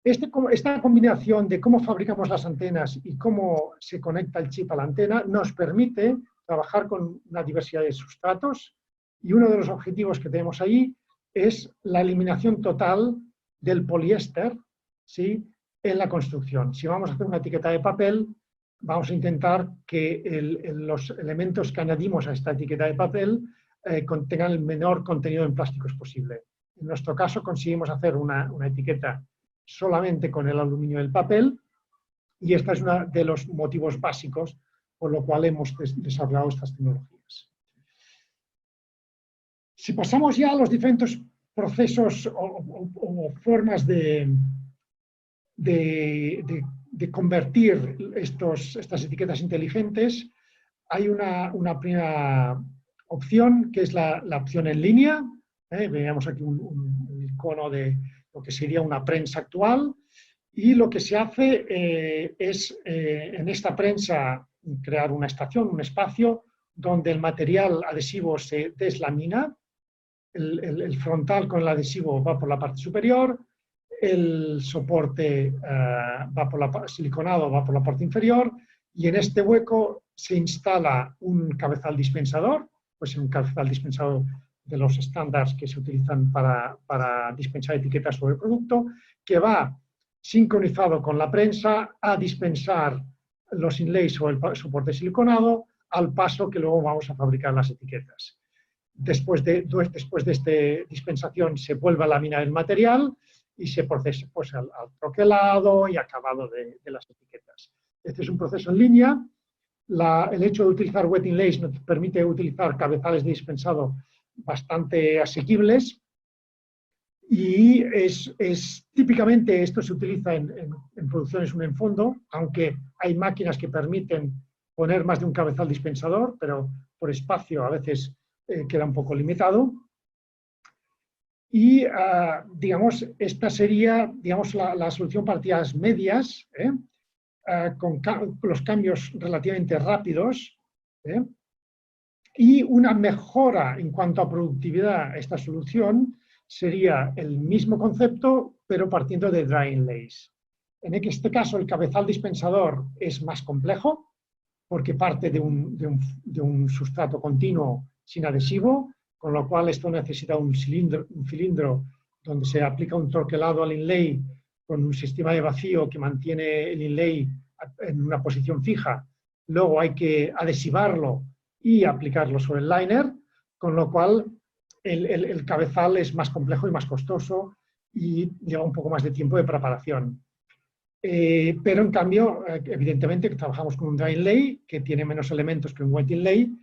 Speaker 2: Esta combinación de cómo fabricamos las antenas y cómo se conecta el chip a la antena nos permite trabajar con una diversidad de sustratos, y uno de los objetivos que tenemos ahí es la eliminación total del poliéster, ¿sí?, en la construcción. Si vamos a hacer una etiqueta de papel, vamos a intentar que los elementos que añadimos a esta etiqueta de papel contengan el menor contenido en plásticos posible. En nuestro caso conseguimos hacer una etiqueta solamente con el aluminio del papel, y este es uno de los motivos básicos por lo cual hemos desarrollado estas tecnologías. Si pasamos ya a los diferentes procesos o formas de convertir estas etiquetas inteligentes, hay una primera opción que es la opción en línea. Veamos aquí un icono de lo que sería una prensa actual, y lo que se hace es en esta prensa crear una estación, un espacio donde el material adhesivo se deslamina. El frontal con el adhesivo va por la parte superior, el soporte siliconado va por la parte inferior, y en este hueco se instala un cabezal dispensador, pues un cabezal dispensador de los estándares que se utilizan para dispensar etiquetas sobre el producto, que va sincronizado con la prensa a dispensar los inlays o el soporte siliconado al paso que luego vamos a fabricar las etiquetas. Después de esta dispensación se vuelve a laminar el material y se procesa pues, al troquelado y acabado de las etiquetas. Este es un proceso en línea. El hecho de utilizar wet inlays nos permite utilizar cabezales de dispensado bastante asequibles, y típicamente esto se utiliza en producciones un en fondo, aunque hay máquinas que permiten poner más de un cabezal dispensador, pero por espacio a veces queda un poco limitado. Y, digamos, esta sería, digamos, la solución para tiras medias, con los cambios relativamente rápidos, y una mejora en cuanto a productividad. Esta solución sería el mismo concepto, pero partiendo de dry inlays. En este caso, el cabezal dispensador es más complejo, porque parte de un sustrato continuo sin adhesivo, con lo cual esto necesita un cilindro donde se aplica un troquelado al inlay con un sistema de vacío que mantiene el inlay en una posición fija. Luego hay que adhesivarlo y aplicarlo sobre el liner, con lo cual el cabezal es más complejo y más costoso y lleva un poco más de tiempo de preparación. Pero en cambio, evidentemente, trabajamos con un dry inlay que tiene menos elementos que un wet inlay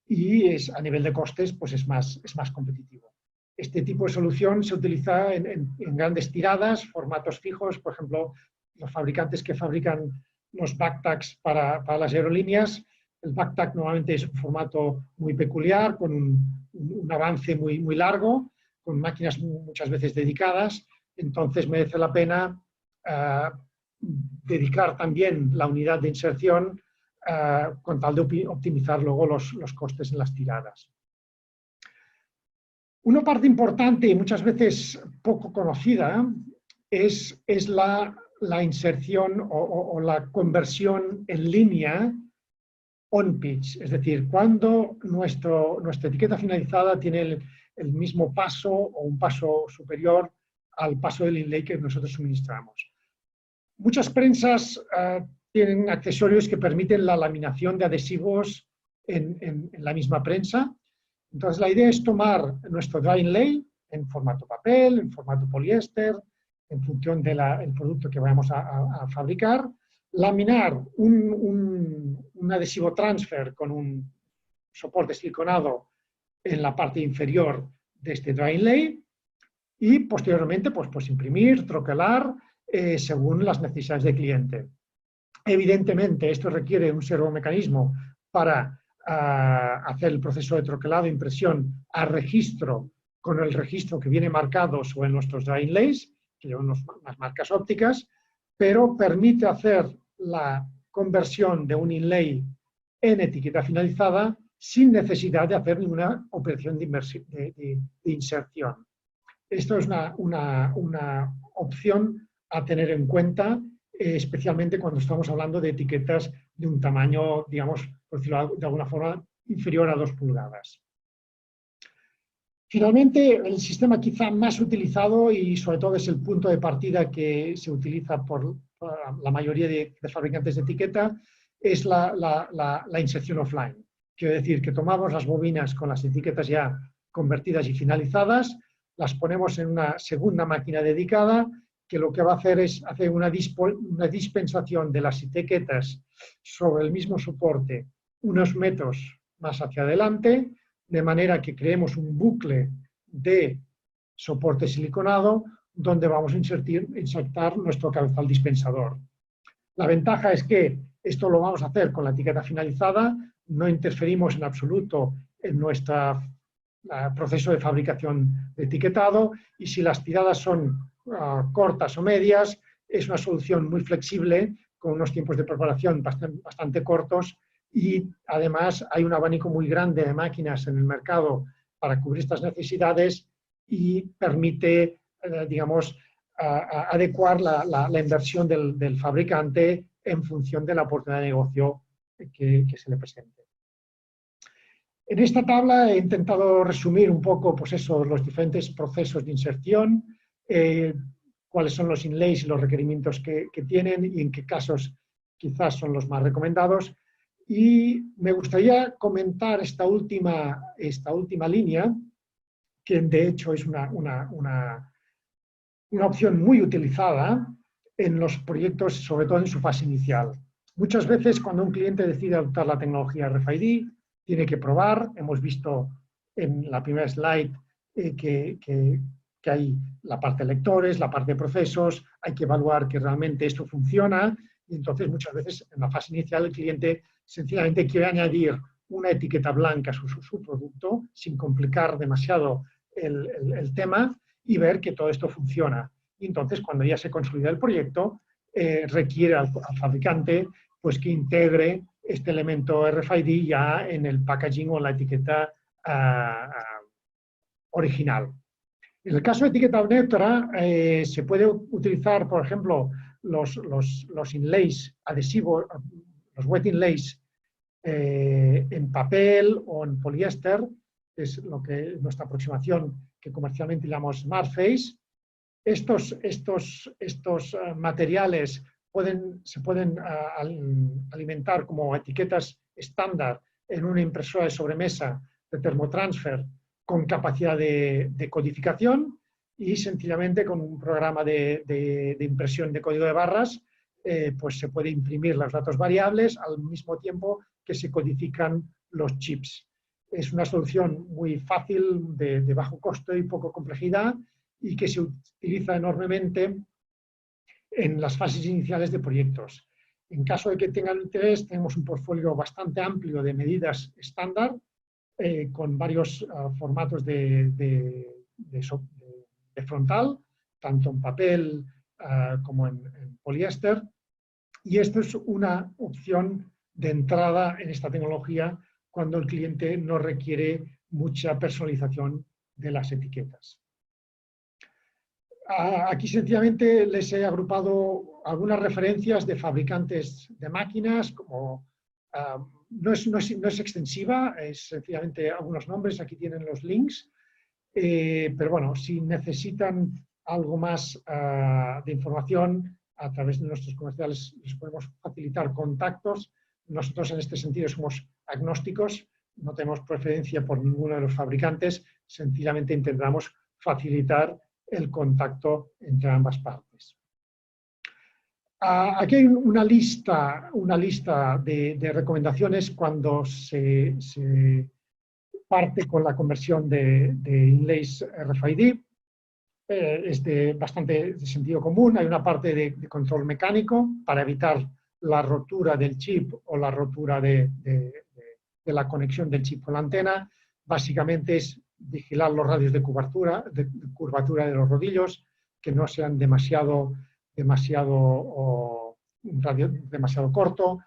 Speaker 2: y a nivel de costes pues es más competitivo. Este tipo de solución se utiliza en grandes tiradas, formatos fijos, por ejemplo, los fabricantes que fabrican los backtacks para las aerolíneas. El backtack normalmente es un formato muy peculiar, con un avance muy largo, con máquinas muchas veces dedicadas, entonces merece la pena dedicar también la unidad de inserción con tal de optimizar luego los costes en las tiradas. Una parte importante y muchas veces poco conocida es la inserción o la conversión en línea on-pitch, es decir, cuando nuestra etiqueta finalizada tiene el mismo paso o un paso superior al paso del inlay que nosotros suministramos. Muchas prensas tienen accesorios que permiten la laminación de adhesivos en la misma prensa. Entonces, la idea es tomar nuestro dry inlay en formato papel, en formato poliéster, en función del producto que vayamos a fabricar, laminar un adhesivo transfer con un soporte siliconado en la parte inferior de este dry inlay y posteriormente pues imprimir, troquelar, según las necesidades del cliente. Evidentemente, esto requiere un servomecanismo para hacer el proceso de troquelado e impresión a registro, con el registro que viene marcado sobre nuestros dry inlays, que llevan unas marcas ópticas, pero permite hacer la conversión de un inlay en etiqueta finalizada sin necesidad de hacer ninguna operación de inserción. Esto es una opción a tener en cuenta, especialmente cuando estamos hablando de etiquetas de un tamaño, digamos, por decirlo de alguna forma, inferior a 2 pulgadas. Finalmente, el sistema quizá más utilizado y sobre todo es el punto de partida que se utiliza por la mayoría de fabricantes de etiqueta, es la inserción offline. Quiero decir que tomamos las bobinas con las etiquetas ya convertidas y finalizadas, las ponemos en una segunda máquina dedicada que lo que va a hacer es hacer una dispensación de las etiquetas sobre el mismo soporte unos metros más hacia adelante, de manera que creemos un bucle de soporte siliconado donde vamos a insertar nuestro cabezal dispensador. La ventaja es que esto lo vamos a hacer con la etiqueta finalizada, no interferimos en absoluto en nuestro proceso de fabricación de etiquetado y si las tiradas son cortas o medias, es una solución muy flexible con unos tiempos de preparación bastante cortos y además hay un abanico muy grande de máquinas en el mercado para cubrir estas necesidades y permite, digamos, adecuar la inversión del fabricante en función de la oportunidad de negocio que se le presente. En esta tabla he intentado resumir un poco pues eso, los diferentes procesos de inserción, cuáles son los inlays y los requerimientos que tienen y en qué casos quizás son los más recomendados. Y me gustaría comentar esta última línea, que de hecho es una opción muy utilizada en los proyectos, sobre todo en su fase inicial. Muchas veces cuando un cliente decide adoptar la tecnología RFID, tiene que probar. Hemos visto en la primera slide que hay la parte de lectores, la parte de procesos, hay que evaluar que realmente esto funciona y entonces muchas veces en la fase inicial el cliente sencillamente quiere añadir una etiqueta blanca a su producto sin complicar demasiado el tema y ver que todo esto funciona. Y entonces cuando ya se consolida el proyecto, requiere al fabricante pues, que integre este elemento RFID ya en el packaging o en la etiqueta original. En el caso de etiqueta neutra, se puede utilizar, por ejemplo, los inlays adhesivos, los wet inlays en papel o en poliéster, que es lo que nuestra aproximación que comercialmente llamamos SmartFace. Estos materiales se pueden alimentar como etiquetas estándar en una impresora de sobremesa de termotransfer con capacidad de codificación y sencillamente con un programa de impresión de código de barras pues se puede imprimir los datos variables al mismo tiempo que se codifican los chips. Es una solución muy fácil, de bajo costo y poco complejidad y que se utiliza enormemente en las fases iniciales de proyectos. En caso de que tengan interés, tenemos un portfolio bastante amplio de medidas estándar con varios formatos de frontal, tanto en papel como en poliéster. Y esto es una opción de entrada en esta tecnología cuando el cliente no requiere mucha personalización de las etiquetas. Aquí sencillamente les he agrupado algunas referencias de fabricantes de máquinas, como no es extensiva, es sencillamente algunos nombres, aquí tienen los links, pero bueno, si necesitan algo más de información, a través de nuestros comerciales les podemos facilitar contactos. Nosotros en este sentido somos agnósticos, no tenemos preferencia por ninguno de los fabricantes, sencillamente intentamos facilitar el contacto entre ambas partes. Aquí hay una lista de recomendaciones cuando se parte con la conversión de inlays RFID. Es bastante de sentido común. Hay una parte de control mecánico para evitar la rotura del chip o la rotura de la conexión del chip con la antena. Básicamente es vigilar los radios de curvatura de los rodillos, que no sean demasiado corto.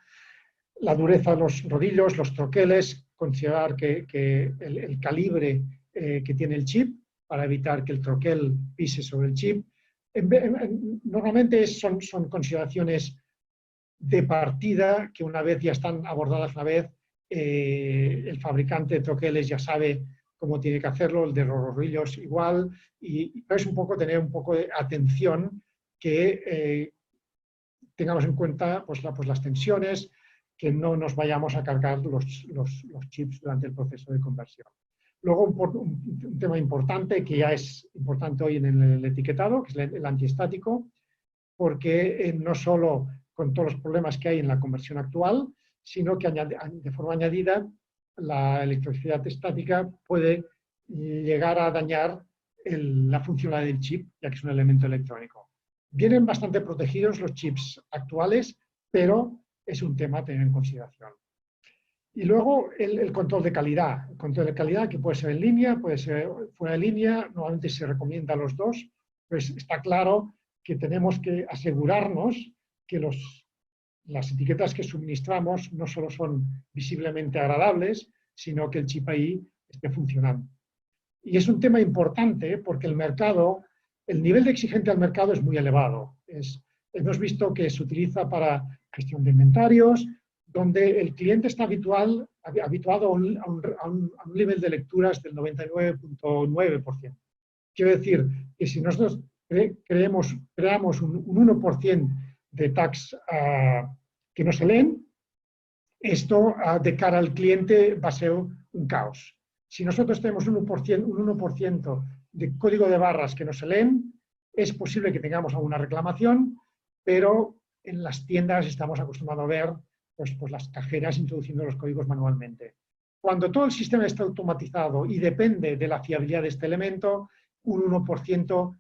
Speaker 2: La dureza de los rodillos, los troqueles, considerar que el calibre que tiene el chip para evitar que el troquel pise sobre el chip. Normalmente son consideraciones de partida que una vez ya están abordadas el fabricante de troqueles ya sabe cómo tiene que hacerlo, el de los rodillos igual, y es un poco tener un poco de atención que tengamos en cuenta pues las tensiones, que no nos vayamos a cargar los chips durante el proceso de conversión. Luego un tema importante, que ya es importante hoy en el etiquetado, que es el antiestático, porque no solo con todos los problemas que hay en la conversión actual, sino que de forma añadida la electricidad estática puede llegar a dañar la funcionalidad del chip, ya que es un elemento electrónico. Vienen bastante protegidos los chips actuales, pero es un tema a tener en consideración. Y luego el control de calidad. El control de calidad que puede ser en línea, puede ser fuera de línea, normalmente se recomienda los dos, pues está claro que tenemos que asegurarnos que las etiquetas que suministramos no solo son visiblemente agradables, sino que el chip ahí esté funcionando. Y es un tema importante porque el nivel de exigente al mercado es muy elevado. Hemos visto que se utiliza para gestión de inventarios, donde el cliente está habituado a un nivel de lecturas del 99.9%. Quiero decir que si nosotros creamos un 1% de tags que no se leen, esto de cara al cliente va a ser un caos. Si nosotros tenemos un 1% de código de barras que no se leen, es posible que tengamos alguna reclamación, pero en las tiendas estamos acostumbrados a ver pues las cajeras introduciendo los códigos manualmente. Cuando todo el sistema está automatizado y depende de la fiabilidad de este elemento, un 1%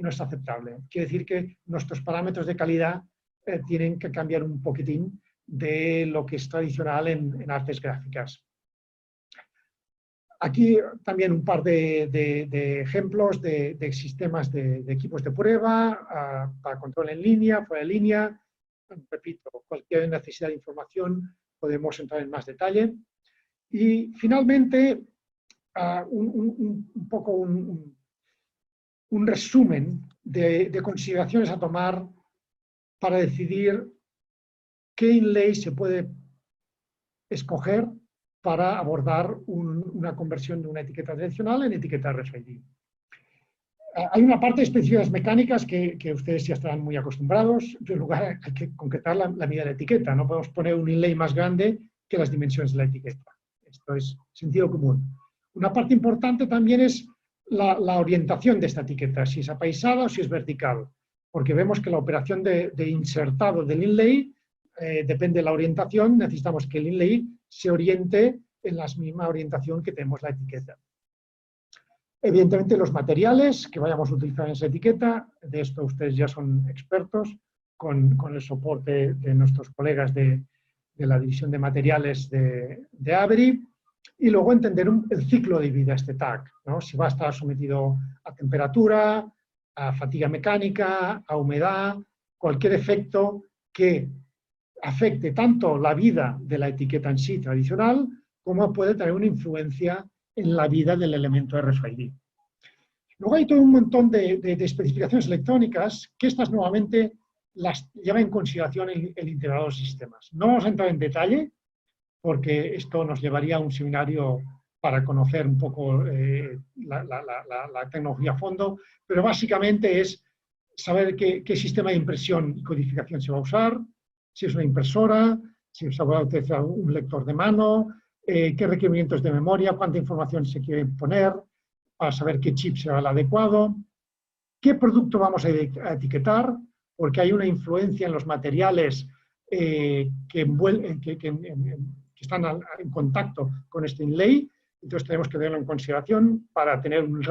Speaker 2: no es aceptable. Quiere decir que nuestros parámetros de calidad tienen que cambiar un poquitín de lo que es tradicional en artes gráficas. Aquí también un par de ejemplos de sistemas de equipos de prueba para control en línea, fuera de línea. Repito, cualquier necesidad de información podemos entrar en más detalle. Y finalmente, un poco un resumen de consideraciones a tomar para decidir qué inlay se puede escoger para abordar una conversión de una etiqueta tradicional en etiqueta RFID. Hay una parte de especificidades mecánicas que ustedes ya estarán muy acostumbrados. En primer lugar, hay que concretar la medida de la etiqueta. No podemos poner un inlay más grande que las dimensiones de la etiqueta. Esto es sentido común. Una parte importante también es la orientación de esta etiqueta, si es apaisada o si es vertical, porque vemos que la operación de insertado del inlay depende de la orientación. Necesitamos que el inlay se oriente en la misma orientación que tenemos la etiqueta. Evidentemente, los materiales que vayamos a utilizar en esa etiqueta, de esto ustedes ya son expertos, con el soporte de nuestros colegas de la división de materiales de Avery, y luego entender el ciclo de vida de este tag, ¿no? Si va a estar sometido a temperatura, a fatiga mecánica, a humedad, cualquier efecto que afecte tanto la vida de la etiqueta en sí tradicional, como puede tener una influencia en la vida del elemento RFID. Luego hay todo un montón de especificaciones electrónicas que estas nuevamente las lleva en consideración el integrador de sistemas. No vamos a entrar en detalle porque esto nos llevaría a un seminario para conocer un poco la tecnología a fondo, pero básicamente es saber qué sistema de impresión y codificación se va a usar, si es una impresora, si se va a utilizar un lector de mano, qué requerimientos de memoria, cuánta información se quiere poner, para saber qué chip será el adecuado, qué producto vamos a etiquetar, porque hay una influencia en los materiales que están en contacto con este inlay, entonces tenemos que tenerlo en consideración para tener un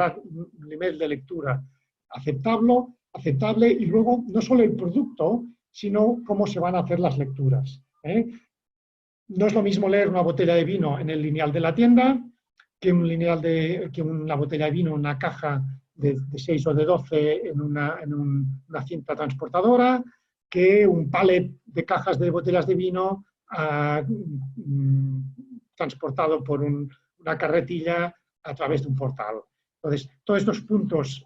Speaker 2: nivel de lectura aceptable, y luego no solo el producto, sino cómo se van a hacer las lecturas. No es lo mismo leer una botella de vino en el lineal de la tienda que una botella de vino en una caja de 6 o de 12 en una cinta transportadora, que un pallet de cajas de botellas de vino transportado por una carretilla a través de un portal. Entonces, todos estos puntos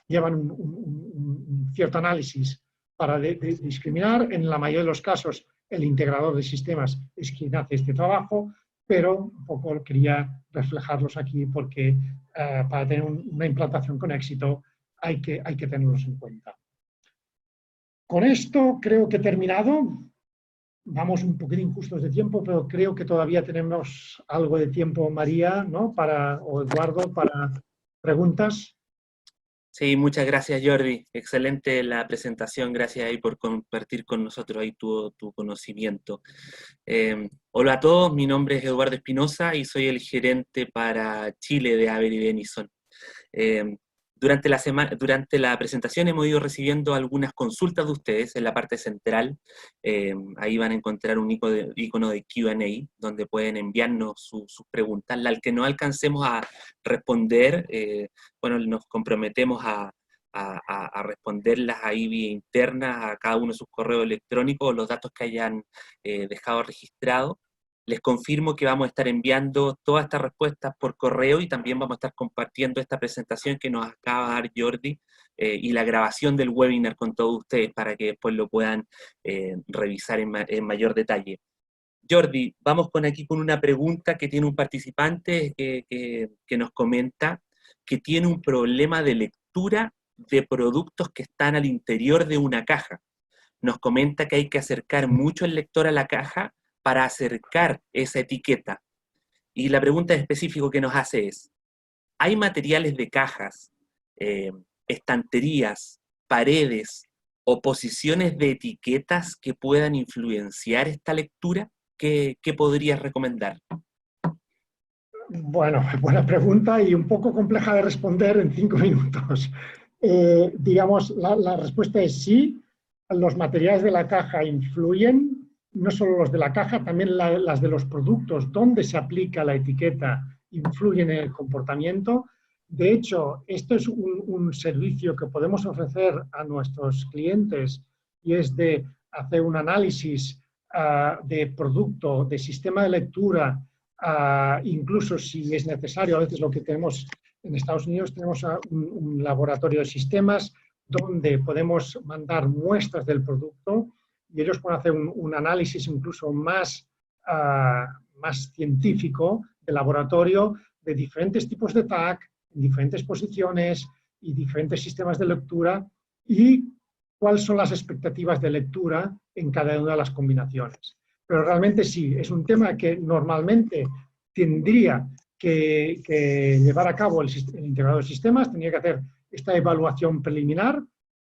Speaker 2: llevan un cierto análisis para discriminar. En la mayoría de los casos, el integrador de sistemas es quien hace este trabajo, pero un poco quería reflejarlos aquí porque para tener una implantación con éxito hay que tenerlos en cuenta. Con esto creo que he terminado. Vamos un poquitín justos de tiempo, pero creo que todavía tenemos algo de tiempo, María, ¿no? O Eduardo, para preguntas.
Speaker 3: Sí, muchas gracias, Jordi. Excelente la presentación. Gracias ahí por compartir con nosotros ahí tu conocimiento. Hola a todos, mi nombre es Eduardo Espinosa y soy el gerente para Chile de Avery Dennison. Durante la presentación hemos ido recibiendo algunas consultas de ustedes en la parte central. Ahí van a encontrar un icono de Q&A, donde pueden enviarnos sus preguntas. Al que no alcancemos a responder, bueno, nos comprometemos a responderlas ahí vía interna a cada uno de sus correos electrónicos o los datos que hayan dejado registrados. Les confirmo que vamos a estar enviando todas estas respuestas por correo y también vamos a estar compartiendo esta presentación que nos acaba de dar Jordi y la grabación del webinar con todos ustedes para que después lo puedan revisar en mayor detalle. Jordi, vamos con una pregunta que tiene un participante que nos comenta que tiene un problema de lectura de productos que están al interior de una caja. Nos comenta que hay que acercar mucho el lector a la caja para acercar esa etiqueta. Y la pregunta específica que nos hace es, ¿hay materiales de cajas, estanterías, paredes o posiciones de etiquetas que puedan influenciar esta lectura? ¿Qué podrías recomendar?
Speaker 2: Bueno, buena pregunta y un poco compleja de responder en 5 minutos. Digamos, la respuesta es sí, los materiales de la caja influyen, no solo los de la caja, también las de los productos, donde se aplica la etiqueta influyen en el comportamiento. De hecho, esto es un servicio que podemos ofrecer a nuestros clientes y es de hacer un análisis de producto, de sistema de lectura, incluso si es necesario. A veces lo que tenemos en Estados Unidos, tenemos un laboratorio de sistemas donde podemos mandar muestras del producto y ellos pueden hacer un análisis incluso más científico de laboratorio de diferentes tipos de tag, en diferentes posiciones y diferentes sistemas de lectura y cuáles son las expectativas de lectura en cada una de las combinaciones. Pero realmente sí, es un tema que normalmente tendría que llevar a cabo el integrador de sistemas, tendría que hacer esta evaluación preliminar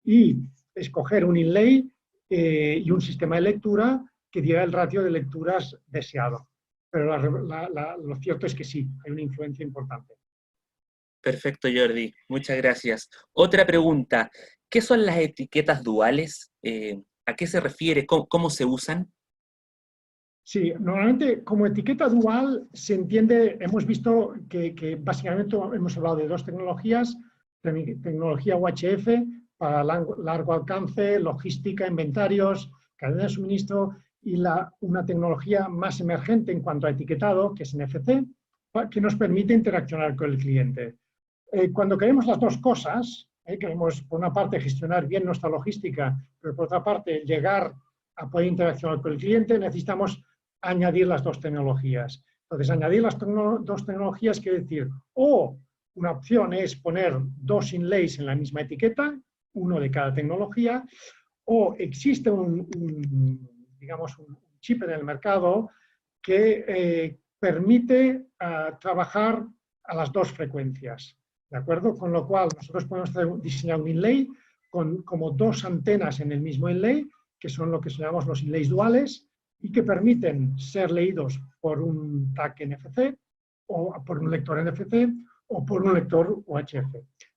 Speaker 2: y escoger un inlay y un sistema de lectura que diera el ratio de lecturas deseado. Pero lo cierto es que sí, hay una influencia importante.
Speaker 3: Perfecto, Jordi. Muchas gracias. Otra pregunta. ¿Qué son las etiquetas duales? ¿A qué se refiere? ¿Cómo se usan?
Speaker 2: Sí, normalmente como etiqueta dual se entiende, hemos visto que básicamente hemos hablado de dos tecnologías, tecnología UHF para largo alcance, logística, inventarios, cadena de suministro y una tecnología más emergente en cuanto a etiquetado, que es NFC, que nos permite interaccionar con el cliente. Cuando queremos las dos cosas, queremos por una parte gestionar bien nuestra logística, pero por otra parte llegar a poder interaccionar con el cliente, necesitamos añadir las dos tecnologías. Entonces, añadir las dos tecnologías quiere decir, o una opción es poner dos inlays en la misma etiqueta, uno de cada tecnología, o existe digamos, un chip en el mercado que permite trabajar a las dos frecuencias, ¿de acuerdo? Con lo cual, nosotros podemos diseñar un inlay con como dos antenas en el mismo inlay, que son lo que llamamos los inlays duales, y que permiten ser leídos por un tag NFC, o por un lector NFC, o por un lector UHF.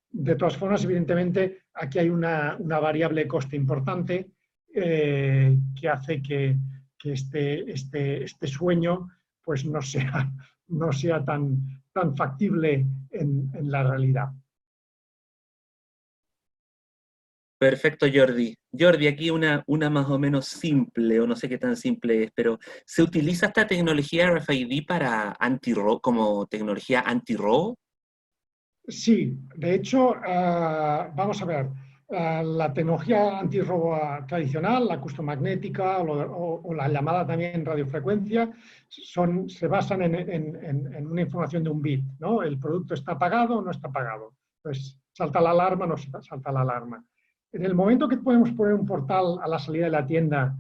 Speaker 2: De todas formas, evidentemente, aquí hay una variable de coste importante que hace que este sueño pues no sea tan factible en la realidad.
Speaker 3: Perfecto, Jordi. Jordi, aquí una más o menos simple, o no sé qué tan simple es, pero ¿se utiliza esta tecnología RFID para como tecnología antirrobo?
Speaker 2: Sí, de hecho, vamos a ver, la tecnología antirrobo tradicional, la customagnética o la llamada también radiofrecuencia, se basan en una información de un bit, ¿no? El producto está pagado o no está pagado. Pues salta la alarma o no salta la alarma. En el momento que podemos poner un portal a la salida de la tienda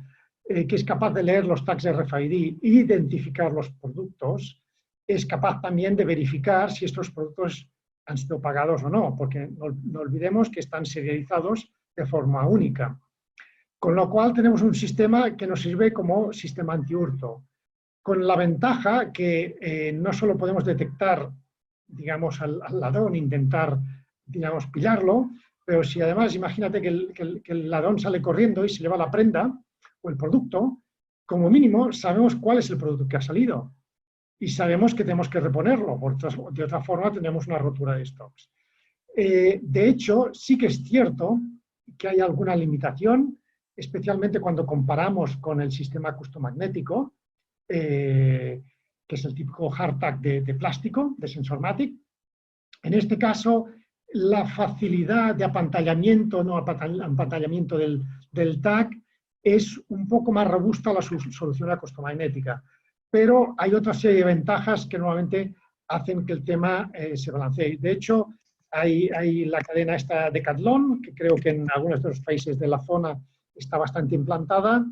Speaker 2: que es capaz de leer los tags RFID e identificar los productos, es capaz también de verificar si estos productos han sido pagados o no, porque no olvidemos que están serializados de forma única. Con lo cual tenemos un sistema que nos sirve como sistema antihurto, con la ventaja que no solo podemos detectar, digamos, al ladrón, intentar, digamos, pillarlo, pero si además, imagínate que el ladrón sale corriendo y se lleva la prenda o el producto, como mínimo sabemos cuál es el producto que ha salido. Y sabemos que tenemos que reponerlo, de otra forma tenemos una rotura de stocks. De hecho, sí que es cierto que hay alguna limitación, especialmente cuando comparamos con el sistema customagnético, que es el típico hardtag de plástico, de Sensormatic. En este caso, la facilidad de apantallamiento, no apantallamiento del tag, es un poco más robusta a la solución a customagnética. Pero hay otra serie de ventajas que normalmente hacen que el tema se balancee. De hecho, hay la cadena esta Decathlon, que creo que en algunos de los países de la zona está bastante implantada.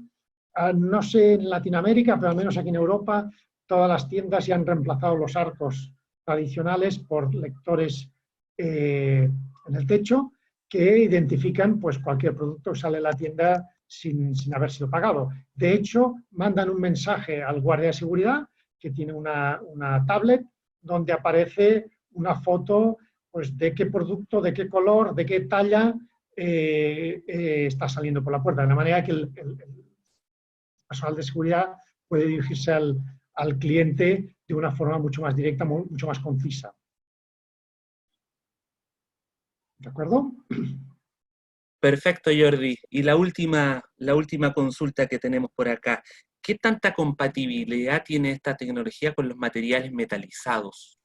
Speaker 2: No sé en Latinoamérica, pero al menos aquí en Europa, todas las tiendas ya han reemplazado los arcos tradicionales por lectores en el techo que identifican pues, cualquier producto que sale de la tienda sin haber sido pagado. De hecho, mandan un mensaje al guardia de seguridad que tiene una tablet donde aparece una foto pues, de qué producto, de qué color, de qué talla está saliendo por la puerta. De la manera que el personal de seguridad puede dirigirse al al cliente de una forma mucho más directa, mucho más concisa. ¿De acuerdo?
Speaker 3: Perfecto, Jordi. Y la última consulta que tenemos por acá. ¿Qué tanta compatibilidad tiene esta tecnología con los materiales metalizados?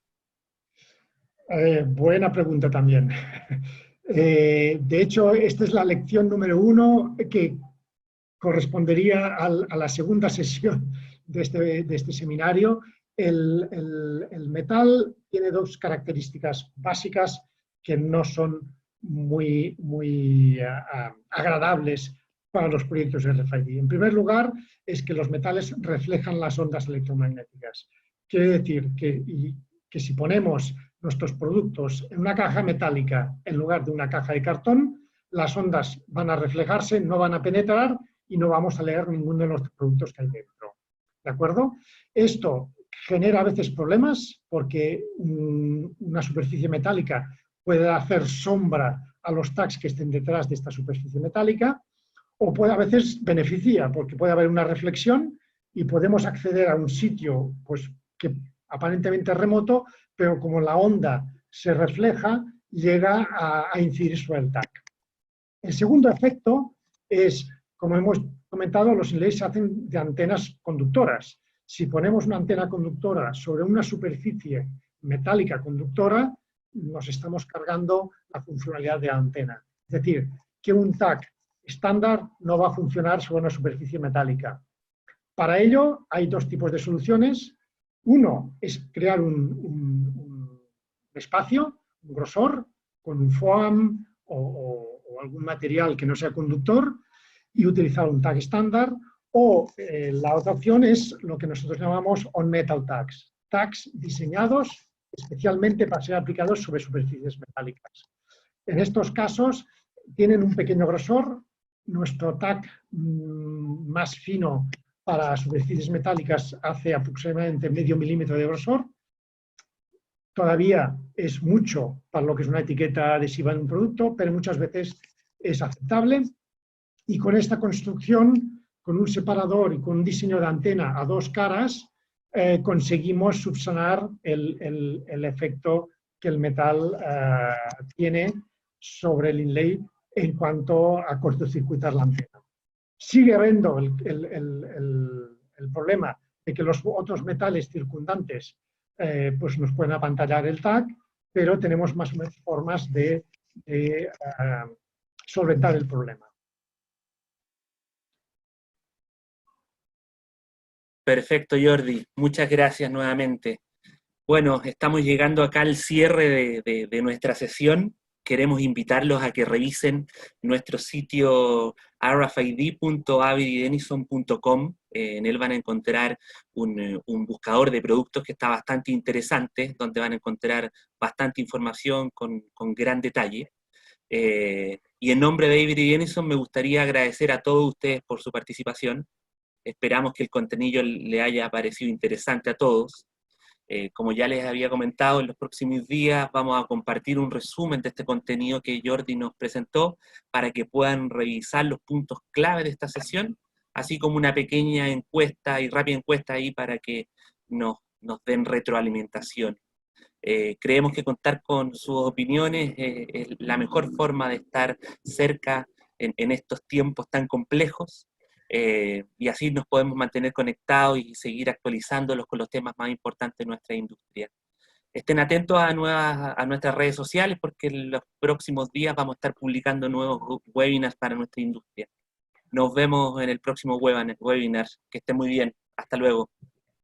Speaker 2: Buena pregunta también. De hecho, esta es la lección número 1 que correspondería a la segunda sesión de este seminario. El metal tiene 2 características básicas que no son muy agradables para los proyectos RFID. En primer lugar, es que los metales reflejan las ondas electromagnéticas. Quiere decir que si ponemos nuestros productos en una caja metálica en lugar de una caja de cartón, las ondas van a reflejarse, no van a penetrar y no vamos a leer ninguno de los productos que hay dentro. ¿De acuerdo? Esto genera a veces problemas porque una superficie metálica puede hacer sombra a los tags que estén detrás de esta superficie metálica, o puede a veces beneficia porque puede haber una reflexión y podemos acceder a un sitio pues, que aparentemente es remoto, pero como la onda se refleja, llega a incidir sobre el tag. El segundo efecto es, como hemos comentado, los inlays se hacen de antenas conductoras. Si ponemos una antena conductora sobre una superficie metálica conductora, nos estamos cargando la funcionalidad de la antena. Es decir, que un tag estándar no va a funcionar sobre una superficie metálica. Para ello hay 2 tipos de soluciones. Uno es crear un espacio, un grosor, con un foam o algún material que no sea conductor y utilizar un tag estándar. O la otra opción es lo que nosotros llamamos on-metal tags. Tags diseñados especialmente para ser aplicados sobre superficies metálicas. En estos casos tienen un pequeño grosor. Nuestro tag más fino para superficies metálicas hace aproximadamente medio milímetro de grosor. Todavía es mucho para lo que es una etiqueta adhesiva en un producto, pero muchas veces es aceptable. Y con esta construcción, con un separador y con un diseño de antena a 2 caras, conseguimos subsanar el efecto que el metal tiene sobre el inlay en cuanto a cortocircuitar la antena. Sigue habiendo el problema de que los otros metales circundantes pues nos pueden apantallar el tag, pero tenemos más o menos formas de solventar el problema.
Speaker 3: Perfecto, Jordi. Muchas gracias nuevamente. Bueno, estamos llegando acá al cierre de nuestra sesión. Queremos invitarlos a que revisen nuestro sitio rfid.avidydenison.com. En él van a encontrar un buscador de productos que está bastante interesante, donde van a encontrar bastante información con gran detalle. Y en nombre de Avery Dennison me gustaría agradecer a todos ustedes por su participación. Esperamos que el contenido le haya parecido interesante a todos. Como ya les había comentado, en los próximos días vamos a compartir un resumen de este contenido que Jordi nos presentó para que puedan revisar los puntos clave de esta sesión, así como una pequeña encuesta y rápida encuesta ahí para que nos den retroalimentación. Creemos que contar con sus opiniones es la mejor forma de estar cerca en estos tiempos tan complejos. Y así nos podemos mantener conectados y seguir actualizándolos con los temas más importantes de nuestra industria. Estén atentos a nuestras redes sociales porque en los próximos días vamos a estar publicando nuevos webinars para nuestra industria. Nos vemos en el próximo webinar. Que estén muy bien. Hasta luego.